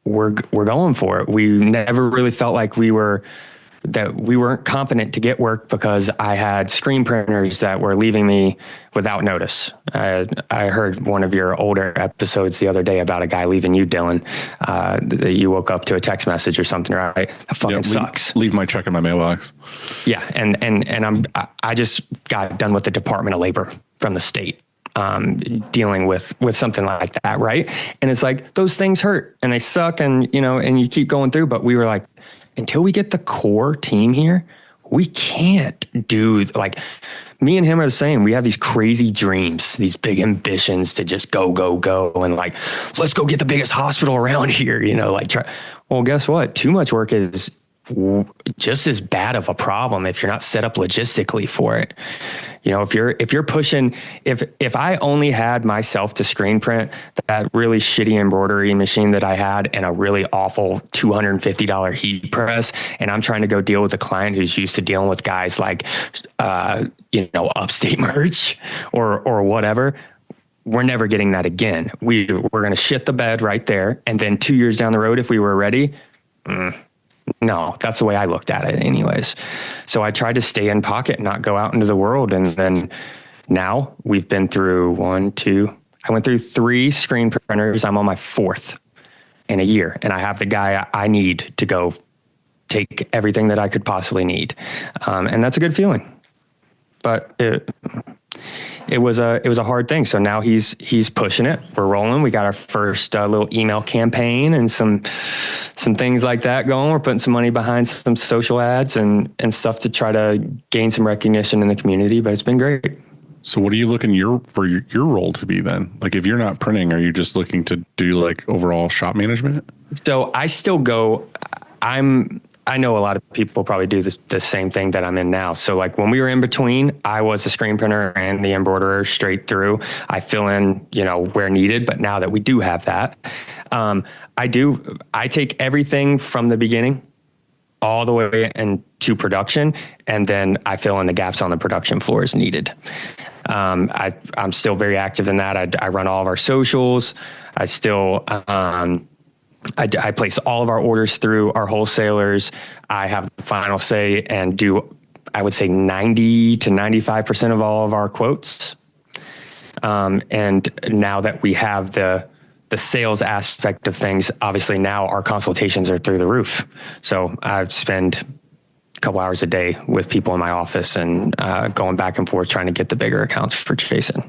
we're going for it. We never really felt like we weren't confident to get work because I had screen printers that were leaving me without notice. I heard one of your older episodes the other day about a guy leaving you, Dylan, that you woke up to a text message or something, right? That fucking sucks. Leave my check in my mailbox. Yeah. And I just got done with the Department of Labor from the state, dealing with something like that. Right. And it's like, those things hurt and they suck and you keep going through, but we were like, until we get the core team here, we can't do like me and him are the same. We have these crazy dreams, these big ambitions to just go and like, let's go get the biggest hospital around here, well, guess what? Too much work is just as bad of a problem if you're not set up logistically for it. You know, if you're pushing, if I only had myself to screen print that really shitty embroidery machine that I had and a really awful $250 heat press, and I'm trying to go deal with a client who's used to dealing with guys like, Upstate Merch or whatever, we're never getting that again. We're going to shit the bed right there. And then 2 years down the road, if we were ready, no, that's the way I looked at it anyways. So I tried to stay in pocket, not go out into the world. And then now we've been through I went through 3 screen printers. I'm on my 4th in a year. And I have the guy I need to go take everything that I could possibly need. And that's a good feeling. But it was a hard thing. So now he's pushing it. We're rolling. We got our first little email campaign and some things like that going. We're putting some money behind some social ads and stuff to try to gain some recognition in the community, but it's been great. So what are you looking for your role to be then? Like if you're not printing, are you just looking to do like overall shop management? So I still go, I know a lot of people probably do the same thing that I'm in now. So like when we were in between, I was the screen printer and the embroiderer straight through. I fill in, where needed. But now that we do have that, I take everything from the beginning all the way into production. And then I fill in the gaps on the production floor as needed. I'm still very active in that. I run all of our socials. I still, I place all of our orders through our wholesalers. I have the final say and do, I would say 90 to 95% of all of our quotes. And now that we have the sales aspect of things, obviously now our consultations are through the roof. So I spend a couple hours a day with people in my office and going back and forth trying to get the bigger accounts for Jason.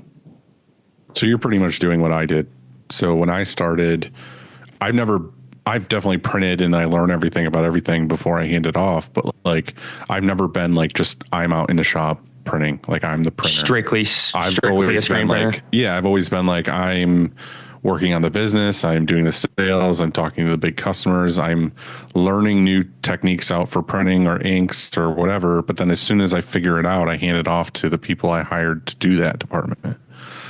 So you're pretty much doing what I did. So when I started, I've definitely printed and I learn everything about everything before I hand it off. But like, I've never been like, just I'm out in the shop printing. Like I'm the printer. Strictly a screen printer. I've always been like, I'm working on the business. I'm doing the sales. I'm talking to the big customers. I'm learning new techniques out for printing or inks or whatever. But then as soon as I figure it out, I hand it off to the people I hired to do that department.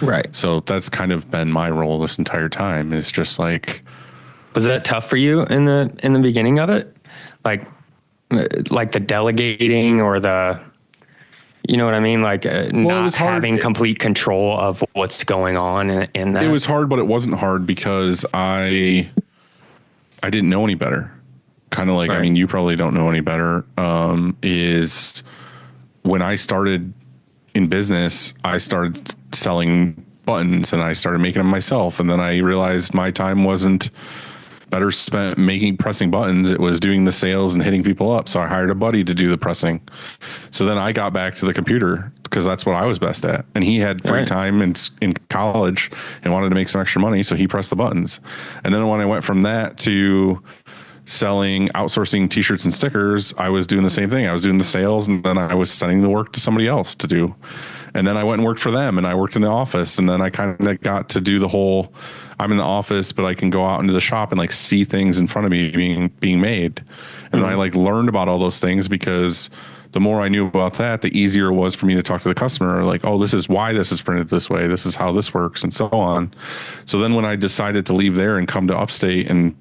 Right. So that's kind of been my role this entire time, is just like, was that tough for you in the beginning of it? Like the delegating or you know what I mean? Like not having complete control of what's going on in that. It was hard, but it wasn't hard because I didn't know any better. Kind of like, right. I mean, you probably don't know any better. Is when I started in business, I started selling buttons and I started making them myself. And then I realized my time wasn't better spent pressing buttons. It was doing the sales and hitting people up. So I hired a buddy to do the pressing. So then I got back to the computer because that's what I was best at. And he had free time in college and wanted to make some extra money. So he pressed the buttons. And then when I went from that to outsourcing t-shirts and stickers, I was doing the same thing. I was doing the sales and then I was sending the work to somebody else to do. And then I went and worked for them and I worked in the office. And then I kind of got to do the whole, I'm in the office, but I can go out into the shop and like see things in front of me being made. And I like learned about all those things because the more I knew about that, the easier it was for me to talk to the customer. Like, oh, this is why this is printed this way. This is how this works and so on. So then when I decided to leave there and come to upstate and,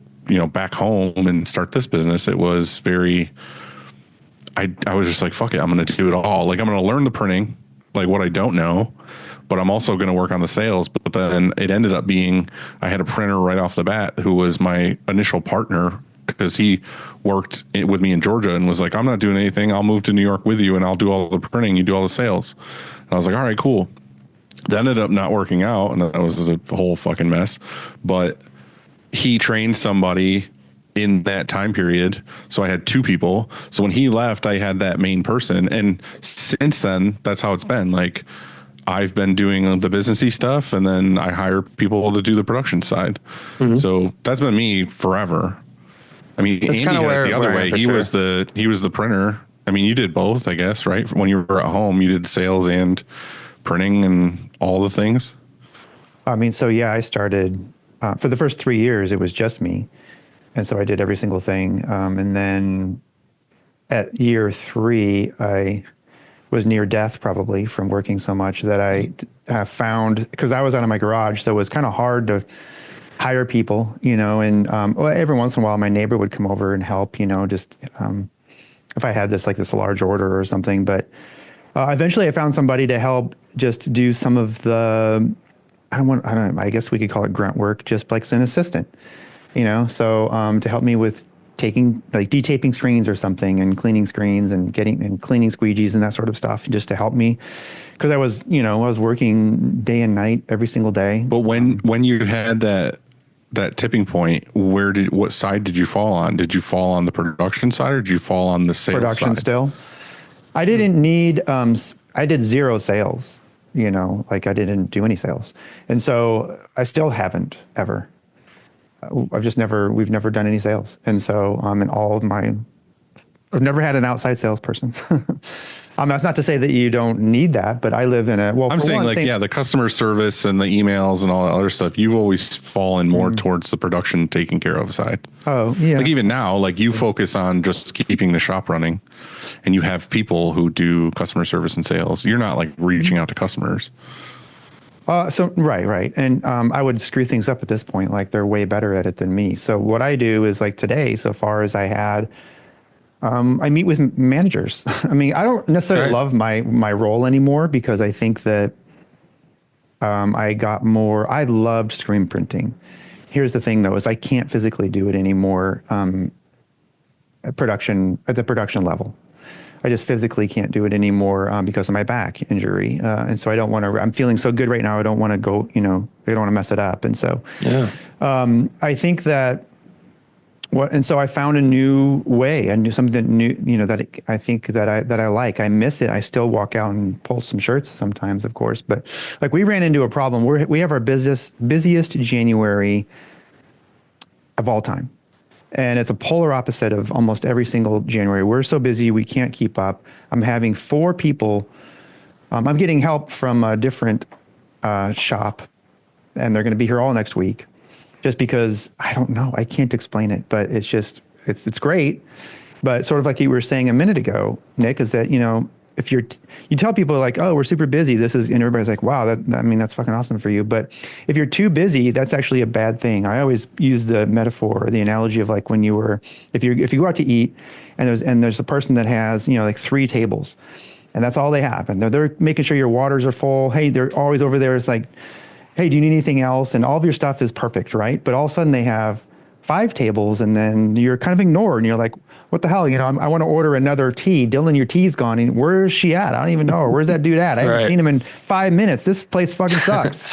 back home and start this business, it was very, I was just like, fuck it. I'm going to do it all. Like I'm going to learn the printing, like what I don't know, but I'm also going to work on the sales. But then it ended up being, I had a printer right off the bat who was my initial partner because he worked with me in Georgia and was like, I'm not doing anything. I'll move to New York with you and I'll do all the printing. You do all the sales. And I was like, all right, cool. That ended up not working out. And that was a whole fucking mess, but he trained somebody in that time period. So I had 2 people. So when he left, I had that main person. And since then, that's how it's been. Like I've been doing the businessy stuff and then I hire people to do the production side. Mm-hmm. So that's been me forever. I mean, that's Andy had it the other way. He was the printer. I mean, you did both, I guess, right? When you were at home, you did sales and printing and all the things. I mean, so yeah, I started for the first 3 years, it was just me. And so I did every single thing. And then at year 3, I was near death probably from working so much that I found, because I was out of my garage, so it was kind of hard to hire people, and well, every once in a while my neighbor would come over and help, just if I had this large order or something. But eventually I found somebody to help just do some of the, I guess we could call it grunt work, just like an assistant, so to help me with detaping screens or something, and cleaning screens and cleaning squeegees and that sort of stuff, just to help me, because I was working day and night every single day. But when you had that tipping point, what side did you fall on? Did you fall on the production side, or did you fall on the sales production side? Still, I didn't need. I did 0 sales. I didn't do any sales, and so I still haven't ever. We've never done any sales. And so, I've never had an outside salesperson. That's not to say that you don't need that, but I live in I'm saying the customer service and the emails and all that other stuff, you've always fallen more towards the production taken care of side. Oh, yeah. Like even now, you focus on just keeping the shop running, and you have people who do customer service and sales. You're not reaching out to customers. Right. And I would screw things up at this point. They're way better at it than me. So what I do is today, so far as I had, I meet with managers. I mean, I don't necessarily love my role anymore, because I think that I loved screen printing. Here's the thing though, is I can't physically do it anymore at the production level. I just physically can't do it anymore because of my back injury. And so I don't want to, I'm feeling so good right now. I don't want to go, I don't want to mess it up. And so I think that and so I found a new way, and something new, that I think that I like. I miss it. I still walk out and pull some shirts sometimes, of course, but we ran into a problem. We have our busiest January of all time. And it's a polar opposite of almost every single January. We're so busy, we can't keep up. I'm having 4 people. I'm getting help from a different shop, and they're going to be here all next week, just because I don't know. I can't explain it, but it's just, it's great. But sort of like you were saying a minute ago, Nick, is that, if you tell people oh, we're super busy, and everybody's like, wow, that's fucking awesome for you. But if you're too busy, that's actually a bad thing. I always use the metaphor or the analogy of if you go out to eat and there's a person that has, 3 tables, and that's all they have. And they're making sure your waters are full. Hey, they're always over there. It's hey, do you need anything else? And all of your stuff is perfect, right? But all of a sudden they have 5 tables, and then you're kind of ignored, and you're like, what the hell? I want to order another tea. Dylan, your tea's gone. And where's she at? I don't even know her. Where's that dude at? I haven't seen him in 5 minutes. This place fucking sucks.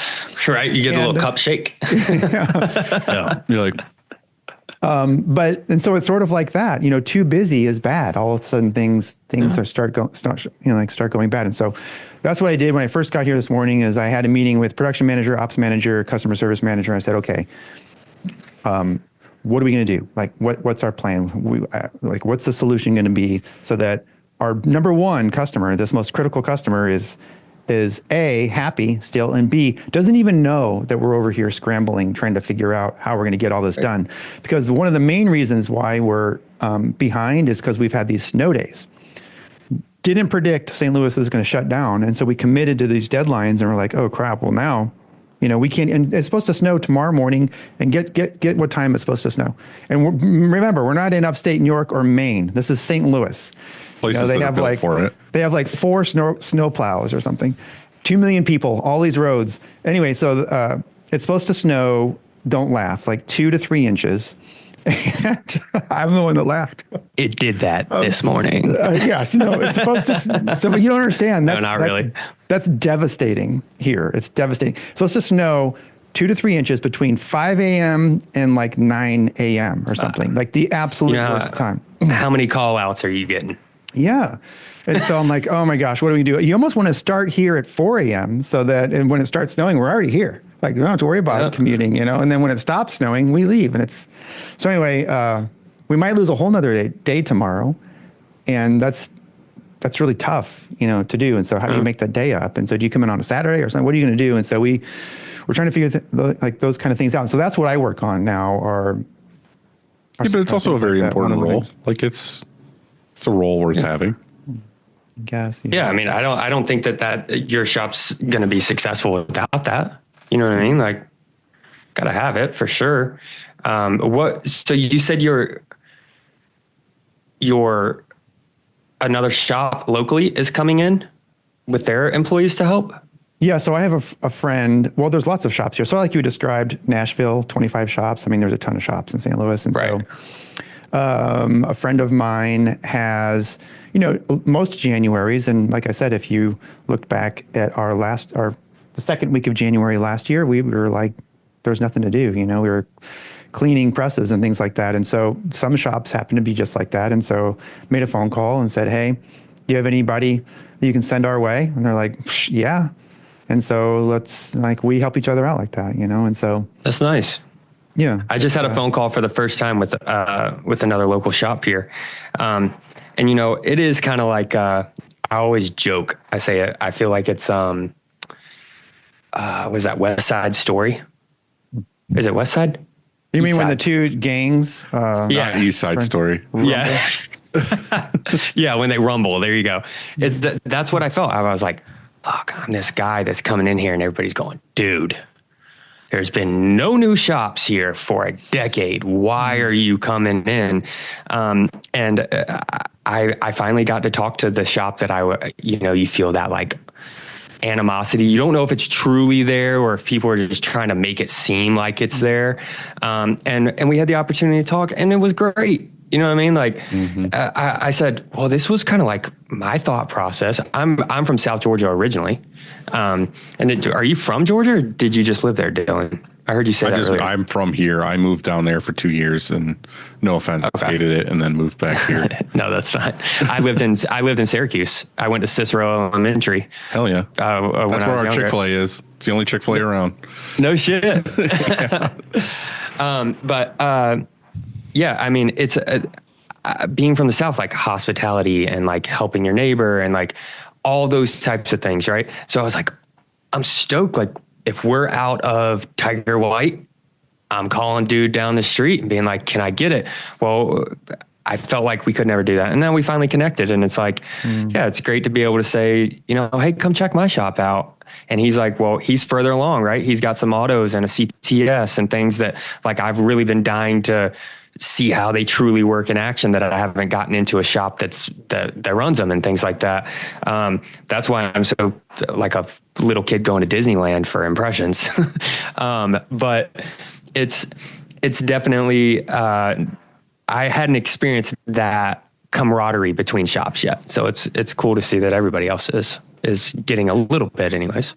Right. You get a little cup shake. Yeah. You're like, and so it's sort of like that, too busy is bad. All of a sudden things start going bad. And so that's what I did when I first got here this morning. Is I had a meeting with production manager, ops manager, customer service manager. I said, okay, what are we going to do? What's our plan? What's the solution going to be so that our number one customer, this most critical customer, is A, happy still, and B, doesn't even know that we're over here scrambling, trying to figure out how we're going to get all this done. Because one of the main reasons why we're behind is because we've had these snow days. Didn't predict St. Louis is going to shut down. And so we committed to these deadlines, and we're like, oh crap, well now, we can't, and it's supposed to snow tomorrow morning, and get what time it's supposed to snow. And remember, we're not in upstate New York or Maine. This is St. Louis. Places they that have are built for it. They have 4 snow plows or something. 2 million people, all these roads. Anyway, so it's supposed to snow, don't laugh, 2 to 3 inches. And I'm the one that laughed. It did that this morning. Yes, no, it's supposed to. So you don't understand. No, not really. That's devastating here. It's devastating. It's supposed to snow 2 to 3 inches between 5 a.m. and 9 a.m. or something. The absolute worst time. How many call outs are you getting? Yeah. And so I'm like, oh my gosh, what do we do? You almost want to start here at 4 a.m. so that, and when it starts snowing, we're already here. We don't have to worry about commuting, And then when it stops snowing, we leave. And so anyway, we might lose a whole nother day tomorrow. And that's really tough, to do. And so how do you make that day up? And so do you come in on a Saturday or something? What are you going to do? And so we're trying to figure those kind of things out. And so that's what I work on now. But it's also a very important role. It's a role worth having. I guess. Yeah, I mean, I don't think that your shop's going to be successful without that. You know what I mean? Like, gotta have it for sure. So you said your another shop locally is coming in with their employees to help? Yeah, so I have a friend. Well, there's lots of shops here. So like you described, Nashville, 25 shops. I mean, there's a ton of shops in St. Louis. And Right. so a friend of mine has, most Januaries. And like I said, if you looked back at the second week of January last year, we were like, there's nothing to do. We were cleaning presses and things like that. And so some shops happen to be just like that. And so made a phone call and said, hey, do you have anybody that you can send our way? And they're like, yeah. And so we help each other out like that, And so That's nice. Yeah. I just had a phone call for the first time with another local shop here. And it is kind of like, I always joke. I say it. I feel like it's, what is that, West Side Story? Is it West Side? You mean East when the Side. two gangs? Yeah. Not East Side Story. Yeah. Yeah. When they rumble, there you go. That's what I felt. I was like, fuck, I'm this guy that's coming in here and everybody's going, dude, there's been no new shops here for a decade. Why are you coming in? And I finally got to talk to the shop that you feel that like animosity. You don't know if it's truly there or if people are just trying to make it seem like it's there. And we had the opportunity to talk and it was great. You know what I mean? Like, I said, well, this was kind of like my thought process. I'm from South Georgia originally. Are you from Georgia or did you just live there, Dylan? I heard you say that earlier. I'm from here. I moved down there for 2 years and no offense, hated it and then moved back here. No, that's fine. I lived in Syracuse. I went to Cicero Elementary. Hell yeah. That's where our Chick-fil-A is. It's the only Chick-fil-A around. No shit. Yeah, I mean, it's being from the South, like hospitality and like helping your neighbor and like all those types of things, right? So I was like, I'm stoked. Like if we're out of Tiger White, I'm calling dude down the street and being like, can I get it? Well, I felt like we could never do that. And then we finally connected and it's like, yeah, it's great to be able to say, hey, come check my shop out. And he's like, well, he's further along, right? He's got some autos and a CTS and things that like I've really been dying to see how they truly work in action that I haven't gotten into a shop that runs them and things like that. That's why I'm so like a little kid going to Disneyland for impressions. But it's definitely, I hadn't experienced that camaraderie between shops yet. So it's cool to see that everybody else is getting a little bit anyways.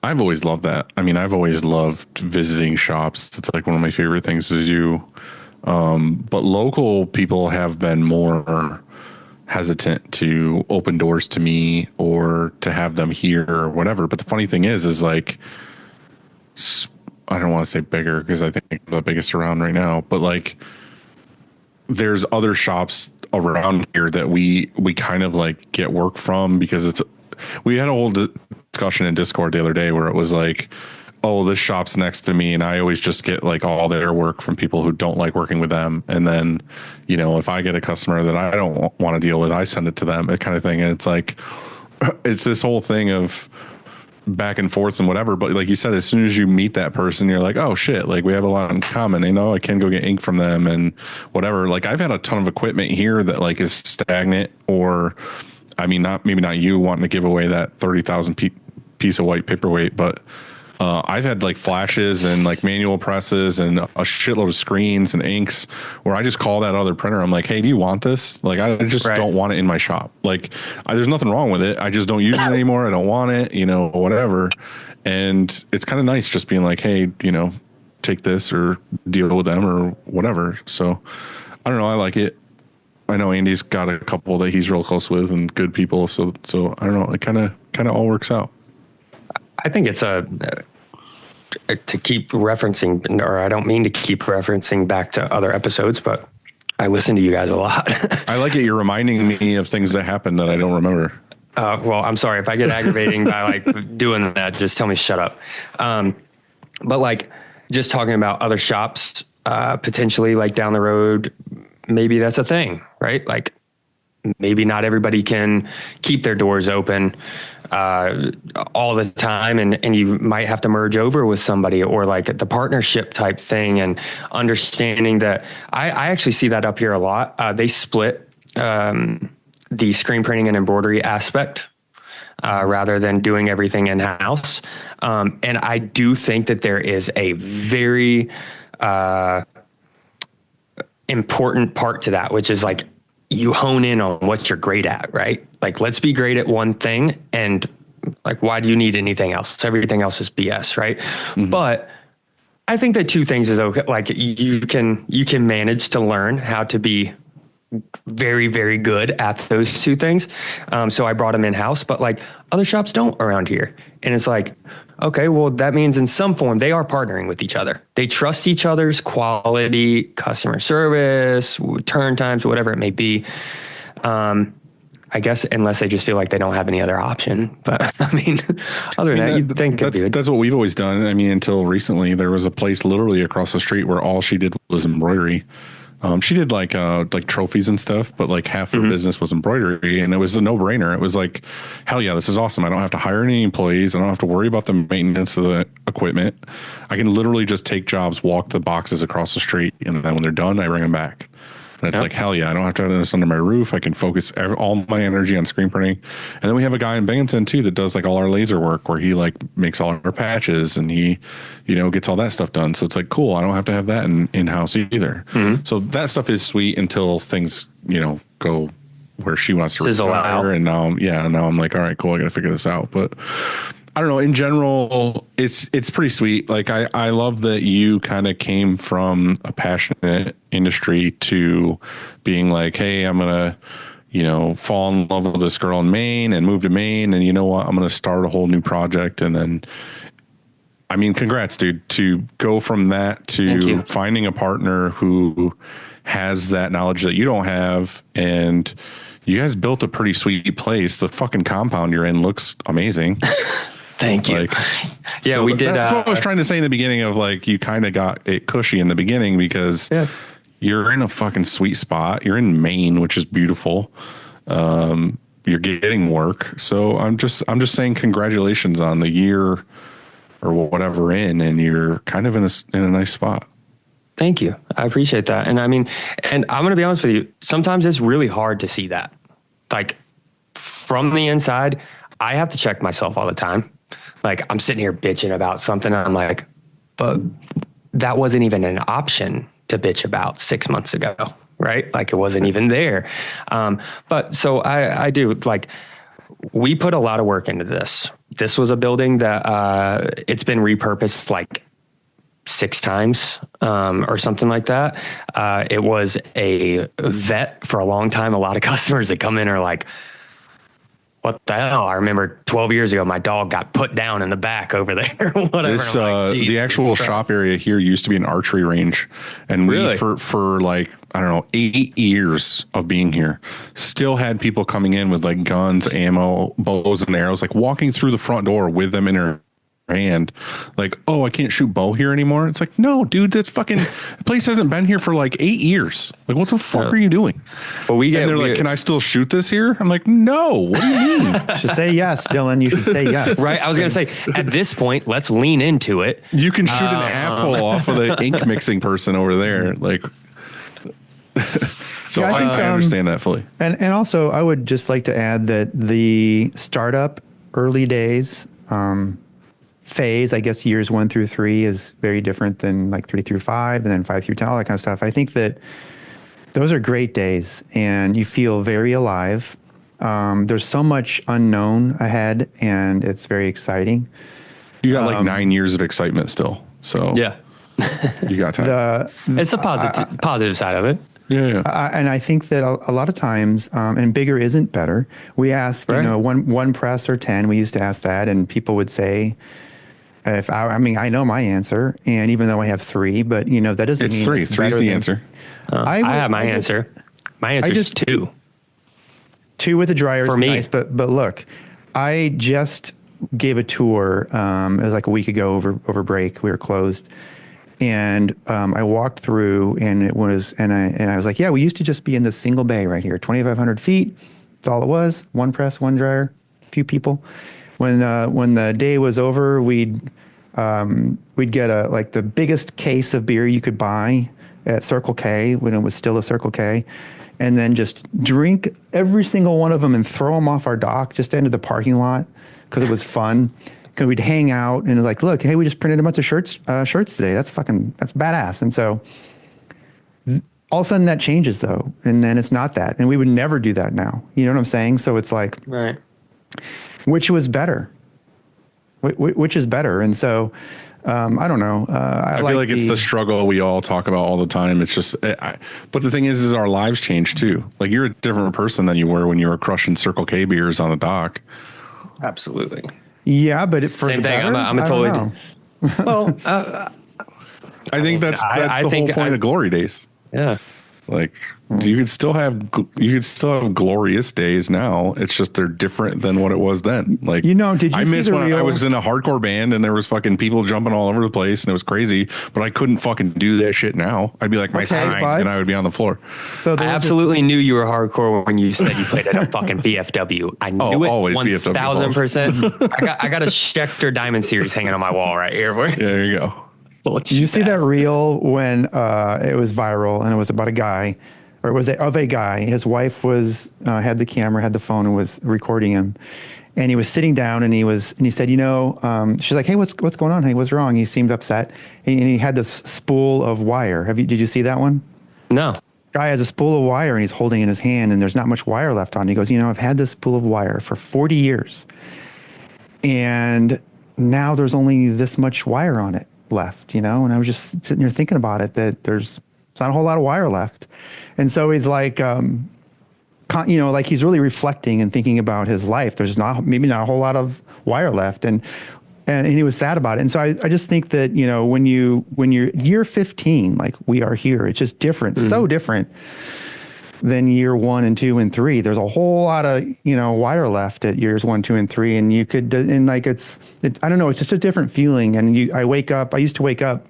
I've always loved that. I mean, I've always loved visiting shops. It's like one of my favorite things to do. But local people have been more hesitant to open doors to me or to have them here or whatever. But the funny thing is like, I don't want to say bigger because I think I'm the biggest around right now, but like there's other shops around here that we kind of like get work from because we had a whole discussion in Discord the other day where it was like, oh, this shop's next to me and I always just get like all their work from people who don't like working with them. And then, if I get a customer that I don't want to deal with, I send it to them, that kind of thing. And it's like, it's this whole thing of back and forth and whatever. But like you said, as soon as you meet that person, you're like, oh shit, like we have a lot in common. I can go get ink from them and whatever. Like I've had a ton of equipment here that like is stagnant or, I mean, maybe not you wanting to give away that 30,000 piece of white paperweight, but I've had like flashes and like manual presses and a shitload of screens and inks where I just call that other printer. I'm like, hey, do you want this? Like, I just don't want it in my shop. Like, there's nothing wrong with it. I just don't use it anymore. I don't want it, whatever. And it's kind of nice just being like, hey, take this or deal with them or whatever. So I don't know. I like it. I know Andy's got a couple that he's real close with and good people. So I don't know. It kind of all works out. I think it's to keep referencing, or I don't mean to keep referencing back to other episodes, but I listen to you guys a lot. I like it. You're reminding me of things that happened that I don't remember. Well, I'm sorry if I get aggravating by like doing that, just tell me shut up. But like just talking about other shops, potentially like down the road, maybe that's a thing, right? Like maybe not everybody can keep their doors open all the time, and you might have to merge over with somebody, or like the partnership type thing, and understanding that I actually see that up here a lot. They split the screen printing and embroidery aspect rather than doing everything in-house. And I do think that there is a very important part to that, which is like, you hone in on what you're great at, right? Like, let's be great at one thing, and like, why do you need anything else? Everything else is BS, right? Mm-hmm. But I think that two things is okay. Like, you can manage to learn how to be very, very good at those two things. So I brought them in-house, but like, other shops don't around here. And it's like, okay, well, that means in some form they are partnering with each other. They trust each other's quality, customer service, turn times, whatever it may be. I guess unless they just feel like they don't have any other option. But I mean, other than that, you'd think that's what we've always done. I mean, until recently, there was a place literally across the street where all she did was embroidery. She did like trophies and stuff, but like half her business was embroidery, and it was a no-brainer. It was like, hell yeah, this is awesome. I don't have to hire any employees. I don't have to worry about the maintenance of the equipment. I can literally just take jobs, walk the boxes across the street, and then when they're done, I bring them back. And it's like, hell yeah, I don't have to have this under my roof. I can focus all my energy on screen printing. And then we have a guy in Binghamton too that does like all our laser work, where he like makes all our patches, and he, gets all that stuff done. So it's like, cool, I don't have to have that in-house either. Mm-hmm. So that stuff is sweet until things, go where she wants to retire. And now I'm like, all right, cool, I got to figure this out. But I don't know. In general, it's pretty sweet. Like I love that you kind of came from a passionate industry to being like, hey, I'm gonna, fall in love with this girl in Maine and move to Maine, and you know what, I'm gonna start a whole new project. And then, I mean, congrats, dude, to go from that to finding a partner who has that knowledge that you don't have, and you guys built a pretty sweet place. The fucking compound you're in looks amazing. Thank you. Yeah, so we did. That's what I was trying to say in the beginning of like, you kind of got it cushy in the beginning because you're in a fucking sweet spot. You're in Maine, which is beautiful. You're getting work. So I'm just saying congratulations on the year or whatever and you're kind of in a nice spot. Thank you. I appreciate that. And I mean, and I'm going to be honest with you. Sometimes it's really hard to see that. Like, from the inside, I have to check myself all the time. Like, I'm sitting here bitching about something, and I'm like, but that wasn't even an option to bitch about 6 months ago, right? Like, it wasn't even there. But so I do, like, we put a lot of work into this. This was a building that it's been repurposed like 6 times or something like that. It was a vet for a long time. A lot of customers that come in are like, what the hell? I remember 12 years ago, my dog got put down in the back over there. Whatever. This, the actual shop area here used to be an archery range. And we, for like, I don't know, 8 years of being here, still had people coming in with like guns, ammo, bows and arrows, like walking through the front door with them in her hand, like, oh, I can't shoot bow here anymore. It's like, no, dude, that's fucking, the place hasn't been here for like 8 years. Like, what the fuck are you doing? Well, they're like, can I still shoot this here? I'm like, no, what do you mean? You should say yes, Dylan. You should say yes. Right. I was going to say, at this point, let's lean into it. You can shoot an apple off of the ink mixing person over there. Like, so yeah, I understand that fully. And also, I would just like to add that the startup early days, phase, I guess years 1 through 3 is very different than like 3 through 5 and then 5 through 10, all that kind of stuff. I think that those are great days and you feel very alive. There's so much unknown ahead and it's very exciting. You got like 9 years of excitement still. So yeah, you got time. It's a positive side of it. Yeah. And I think that a lot of times, and bigger isn't better. We ask, one press or 10, we used to ask that and people would say, I know my answer, and even though I have 3, but that doesn't mean 3. 3 is the answer. I have my answer. My answer is 2. 2 with the dryer for is me. nice, but look, I just gave a tour. It was like a week ago over break. We were closed, And I walked through, and it was, and I was like, yeah, we used to just be in this single bay right here, 2,500 feet. That's all it was. One press, one dryer, a few people. When the day was over, we'd get like the biggest case of beer you could buy at Circle K when it was still a Circle K, and then just drink every single one of them and throw them off our dock just into the parking lot because it was fun. Because we'd hang out and like, look, hey, we just printed a bunch of shirts today. That's badass. And so all of a sudden that changes though, and then it's not that, and we would never do that now. You know what I'm saying? So it's like, Right. which was better? Which is better? And so. I don't know. I feel like it's the struggle we all talk about all the time. It's just, but the thing is our lives change too. Like you're a different person than you were when you were crushing Circle K beers on the dock. Absolutely. Yeah, but for Same the thing. better, I'm a I don't totally. know. Well, I think that's I the think whole point of glory days. yeah. Like you could still have glorious days now. It's just they're different than what it was then. Like did you I see miss the when I real- was in a hardcore band and there was fucking people jumping all over the place and it was crazy. But I couldn't fucking do that shit now. I'd be like my sign bud. and I would be on the floor. So I there was absolutely knew you were hardcore when you said you played at a fucking VFW. I knew it always VFW 1,000%. I got a Schecter Diamond Series hanging on my wall right here. Yeah, there you go. Did you see that reel when it was viral and it was about a guy, or was it of a guy? His wife was had the camera, had the phone, and was recording him. And he was sitting down, and he said, she's like, hey, what's going on? Hey, what's wrong? He seemed upset, and he had this spool of wire. Did you see that one? No. Guy has a spool of wire, and he's holding it in his hand, and there's not much wire left on. He goes, I've had this spool of wire for 40 years, and now there's only this much wire on it left, And I was just sitting there thinking about it, that there's not a whole lot of wire left. And so he's like, like he's really reflecting and thinking about his life. There's maybe not a whole lot of wire left. And he was sad about it. And so I just think that, when you're year 15, like we are here, it's just different, so different than year 1 and 2 and 3. There's a whole lot of, wire left at years 1, 2, and 3. And you could, and like, I don't know, it's just a different feeling. And I used to wake up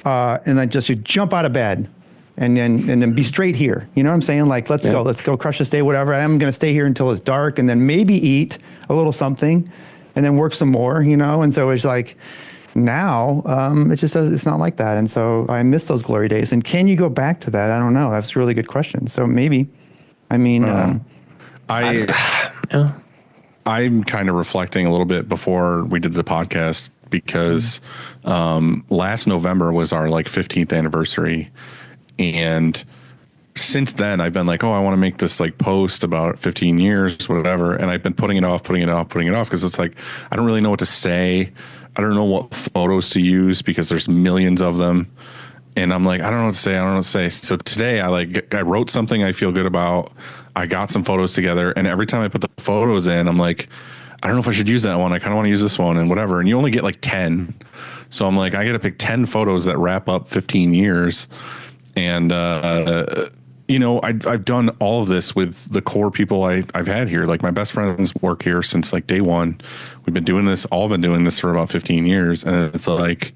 and I just would jump out of bed and then be straight here. You know what I'm saying? Like, let's go crush this day, whatever. I'm going to stay here until it's dark and then maybe eat a little something and then work some more, And so it's like now, it's not like that. And so I miss those glory days. And can you go back to that? I don't know. That's a really good question. So maybe, I'm kind of reflecting a little bit before we did the podcast because last November was our 15th anniversary. And since then I've been like, I want to make this post about 15 years, whatever. And I've been putting it off. Cause it's like, I don't really know what to say. I don't know what photos to use because there's millions of them. And I'm like, I don't know what to say. So today I wrote something I feel good about. I got some photos together. And every time I put the photos in, I'm like, I don't know if I should use that one. I kind of want to use this one and whatever. And you only get 10. So I'm like, I got to pick 10 photos that wrap up 15 years. And, I've done all of this with the core people I've had here. Like my best friends work here since day one. We've been doing this for about 15 years. And it's like,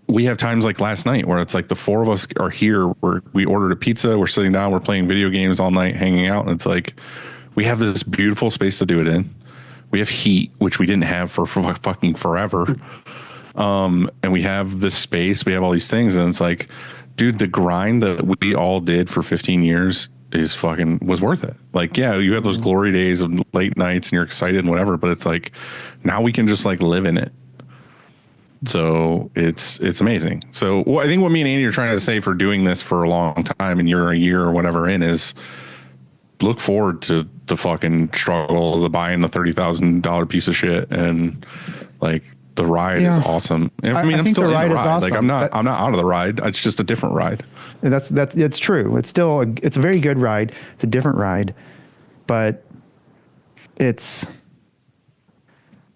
we have times like last night where it's the four of us are here. We ordered a pizza. We're sitting down. We're playing video games all night, hanging out. And it's like, we have this beautiful space to do it in. We have heat, which we didn't have for fucking forever. And we have this space, we have all these things, and it's like, dude, the grind that we all did for 15 years was worth it. Like, yeah, you have those glory days of late nights and you're excited and whatever, but it's like, now we can just live in it. So it's amazing. So I think what me and Andy are trying to say for doing this for a long time and you're a year or whatever in is look forward to the fucking struggle of buying the $30,000 piece of shit and the ride is awesome. I'm still in the ride. Awesome. I'm not out of the ride. It's just a different ride. It's true. It's still it's a very good ride. It's a different ride, but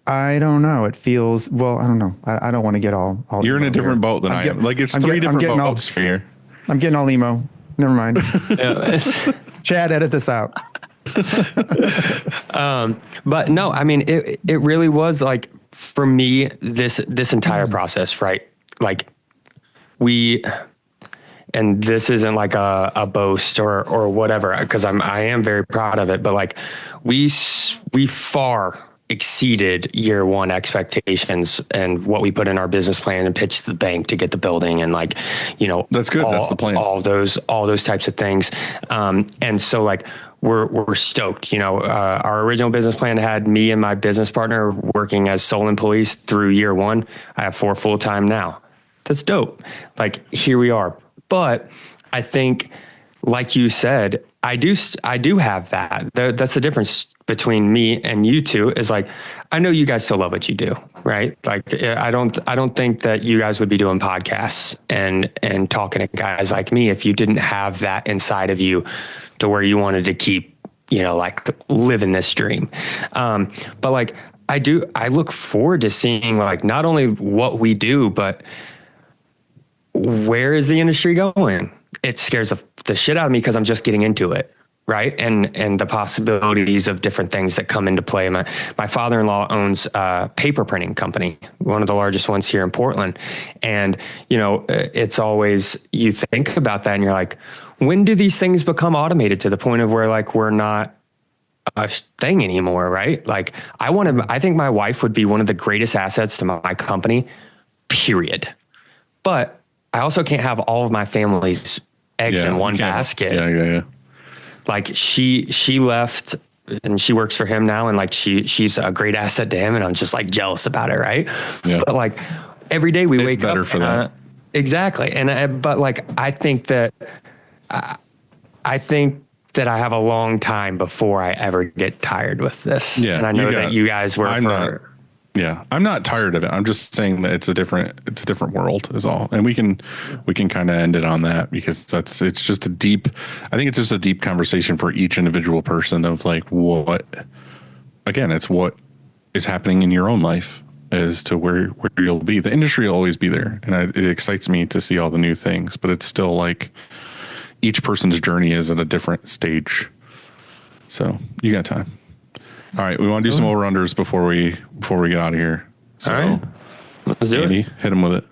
I don't know. It feels I don't know. I don't want to get all. You're in a different boat than I am. It's three different boats here. I'm getting all emo. Never mind. Yeah, Chad, edit this out. But no, it really was for me, this entire process, right? Like and this isn't like a boast or whatever, because I am very proud of it, but like we far exceeded year one expectations and what we put in our business plan and pitched to the bank to get the building, and like, that's good. That's the plan. All those types of things. And so like we're stoked. Our original business plan had me and my business partner working as sole employees through year one. I have 4 full-time now. That's dope. Like, here we are. But I think, like you said, I do have that. That's the difference between me and you two, is like, I know you guys still love what you do, right? Like, I don't think that you guys would be doing podcasts and talking to guys like me if you didn't have that inside of you to where you wanted to keep, like, living this dream. But like, I look forward to seeing, like, not only what we do, but where is the industry going? It scares the shit out of me because I'm just getting into it, right? And the possibilities of different things that come into play. My father-in-law owns a paper printing company, one of the largest ones here in Portland. And, it's always, you think about that and you're like, when do these things become automated to the point of where, like, we're not a thing anymore, right? Like, I think my wife would be one of the greatest assets to my company, period. But I also can't have all of my family's eggs in one basket. Yeah. Like, she left and she works for him now, and like she's a great asset to him, and I'm just like jealous about it, right? Yeah. But like, every day we wake up. It's better for that. Exactly. And but like, I think that I have a long time before I ever get tired with this. Yeah. And I know that you guys were. I'm not tired of it. I'm just saying that it's a different world is all. And we can kind of end it on that, because it's just a deep conversation for each individual person of like, it's what is happening in your own life as to where you'll be. The industry will always be there. And it excites me to see all the new things, but it's still like each person's journey is at a different stage. So you got time. All right, we want to do some over-unders before we get out of here. So, all right, let's do Andy, it. hit him with it.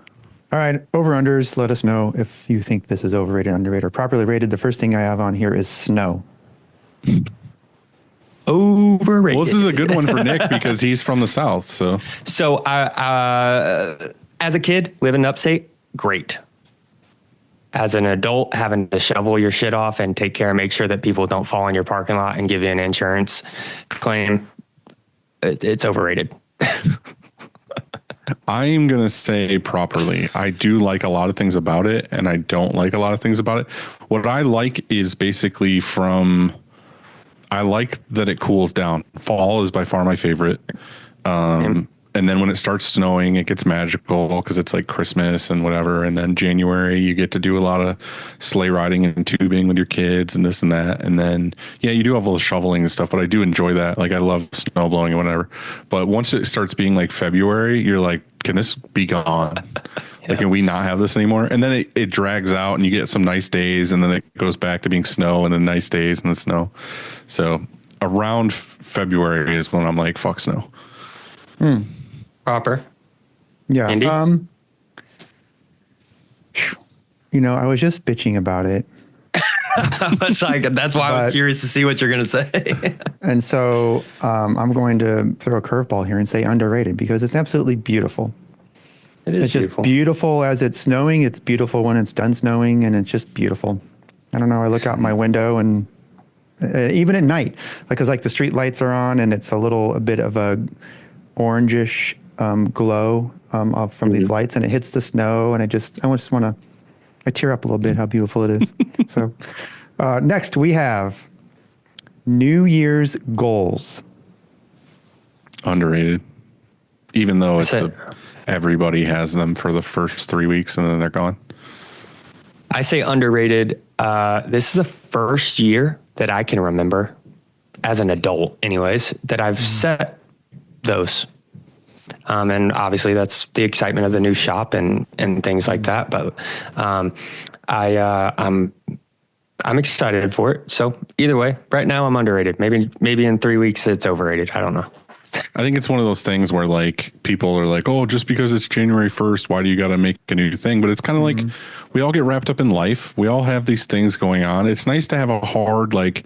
All right, over-unders. Let us know if you think this is overrated, underrated, or properly rated. The first thing I have on here is snow. Overrated. Well, this is a good one for Nick because he's from the South. So as a kid living upstate, great. As an adult, having to shovel your shit off and take care and make sure that people don't fall in your parking lot and give you an insurance claim, it's overrated. I'm going to say properly. I do like a lot of things about it, and I don't like a lot of things about it. What I like is basically I like that it cools down. Fall is by far my favorite. And then when it starts snowing, it gets magical because it's like Christmas and whatever. And then January, you get to do a lot of sleigh riding and tubing with your kids and this and that. And then, you do have all the shoveling and stuff, but I do enjoy that. Like, I love snow blowing and whatever. But once it starts being like February, you're like, can this be gone? Like, can we not have this anymore? And then it drags out and you get some nice days, and then it goes back to being snow and then nice days and the snow. So around February is when I'm like, fuck snow. Proper. Yeah. Andy? I was just bitching about it. It's like, that's why I was curious to see what you're going to say. And so I'm going to throw a curveball here and say underrated, because it's absolutely beautiful. It's just beautiful as it's snowing. It's beautiful when it's done snowing, and it's just beautiful. I don't know. I look out my window, and even at night, because like the street lights are on, and it's a bit of a orangish glow from these lights, and it hits the snow, and I just want to tear up a little bit how beautiful it is. So next we have New Year's goals. Underrated, even though everybody has them for the first 3 weeks and then they're gone. I say underrated. This is the first year that I can remember as an adult anyways, that I've set those. And obviously that's the excitement of the new shop and things like that. But I'm excited for it. So either way, right now I'm underrated. Maybe in 3 weeks it's overrated. I don't know. I think it's one of those things where like people are like, oh, just because it's January 1st, why do you got to make a new thing? But it's kind of like we all get wrapped up in life. We all have these things going on. It's nice to have a hard, like,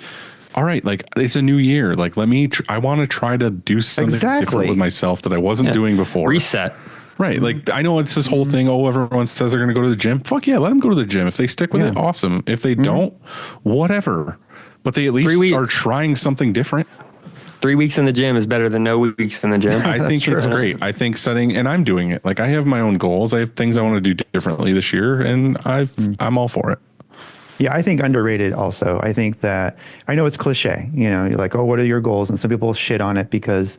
all right, like it's a new year. Like, I want to try to do something different with myself that I wasn't doing before. Reset. Right. Like, I know it's this whole thing. Oh, everyone says they're going to go to the gym. Fuck yeah. Let them go to the gym. If they stick with it, awesome. If they don't, whatever. But they at least are trying something different. 3 weeks in the gym is better than no weeks in the gym. I think it's great. I think and I'm doing it. Like, I have my own goals. I have things I want to do differently this year, and I'm all for it. Yeah, I think underrated also. I think that, I know it's cliche, you know, you're like, oh, what are your goals? And some people shit on it because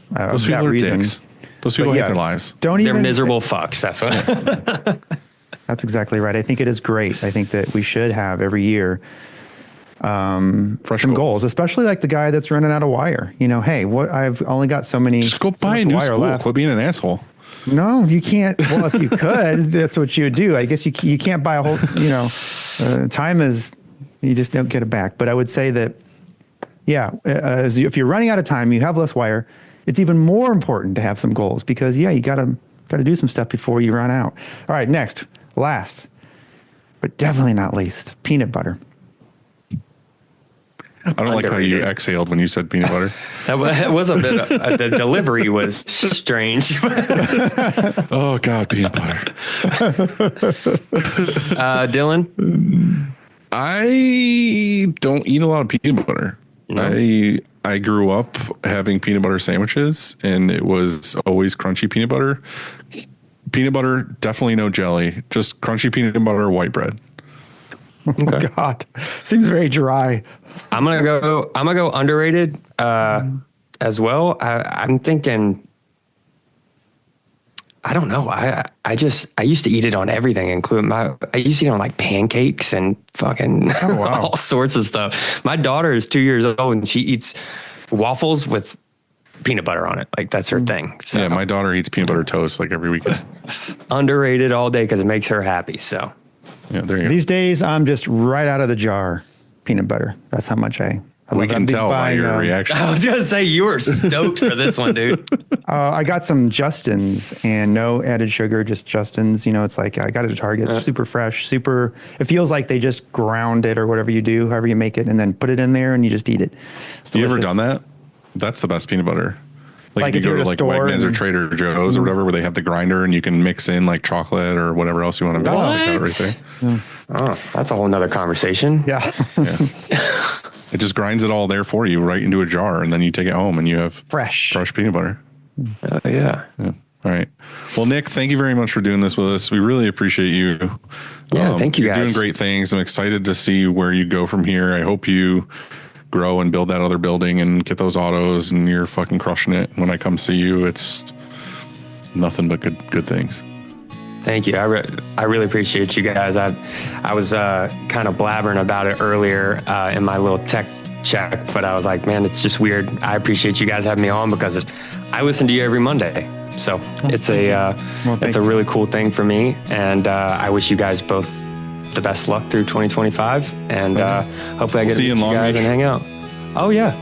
those of people that are reason. dicks. Those people hate their lives. They're miserable fucks. That's what. That's exactly right. I think it is great. I think that we should have every year some goals, especially like the guy that's running out of wire. You know, hey, I've only got so many. Just go buy a new spool. Left. Quit being an asshole. No, you can't. Well, if you could, that's what you would do. I guess you can't buy a whole, you know, time is, you just don't get it back. But I would say that, if you're running out of time, you have less wire, it's even more important to have some goals because, you got to do some stuff before you run out. All right, last, but definitely not least, peanut butter. I don't like how you exhaled when you said peanut butter. That was a bit. The delivery was strange. Oh God, peanut butter. Dylan, I don't eat a lot of peanut butter. No. I grew up having peanut butter sandwiches, and it was always crunchy peanut butter. Peanut butter, definitely no jelly. Just crunchy peanut butter, white bread. Okay. Oh God, seems very dry. I'm gonna go underrated as well. I'm thinking, I don't know. I used to eat it on everything, including I used to eat it on like pancakes and fucking all sorts of stuff. My daughter is 2 years old and she eats waffles with peanut butter on it. Like that's her thing. So, yeah, my daughter eats peanut butter toast like every weekend. Underrated all day because it makes her happy. So yeah, there you go. These days I'm just right out of the jar. Peanut butter. That's how much I we can tell by your reaction. I was going to say you were stoked for this one, dude. I got some Justin's and no added sugar, just Justin's. You know, it's like I got it at Target. It's super fresh, super. It feels like they just ground it or whatever you do, however you make it, and then put it in there and you just eat it. You ever done that? That's the best peanut butter. Like if you go to like Wegmans or Trader Joe's or whatever, where they have the grinder and you can mix in like chocolate or whatever else you want to make. Oh, that's a whole nother conversation. Yeah. It just grinds it all there for you right into a jar, and then you take it home and you have fresh peanut butter. Yeah. All right. Well, Nick, thank you very much for doing this with us. We really appreciate you. Yeah, thank you guys. You're doing great things. I'm excited to see where you go from here. I hope you grow and build that other building and get those autos, and you're fucking crushing it. When I come see you, it's nothing but good things. Thank you. I really appreciate you guys. I was kind of blabbering about it earlier in my little tech check, but I was like, man, it's just weird. I appreciate you guys having me on because I listen to you every Monday. So it's a really cool thing for me. And I wish you guys both the best luck through 2025. And hopefully I get to meet you guys and hang out. Oh yeah,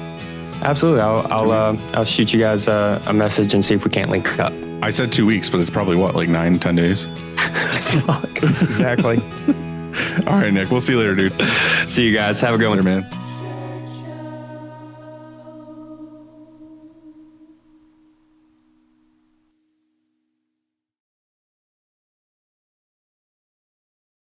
absolutely. I'll shoot you guys a message and see if we can't link up. I said 2 weeks, but it's probably what, like 9-10 days? Exactly. All right, Nick. We'll see you later, dude. See you guys. Have a good one, man.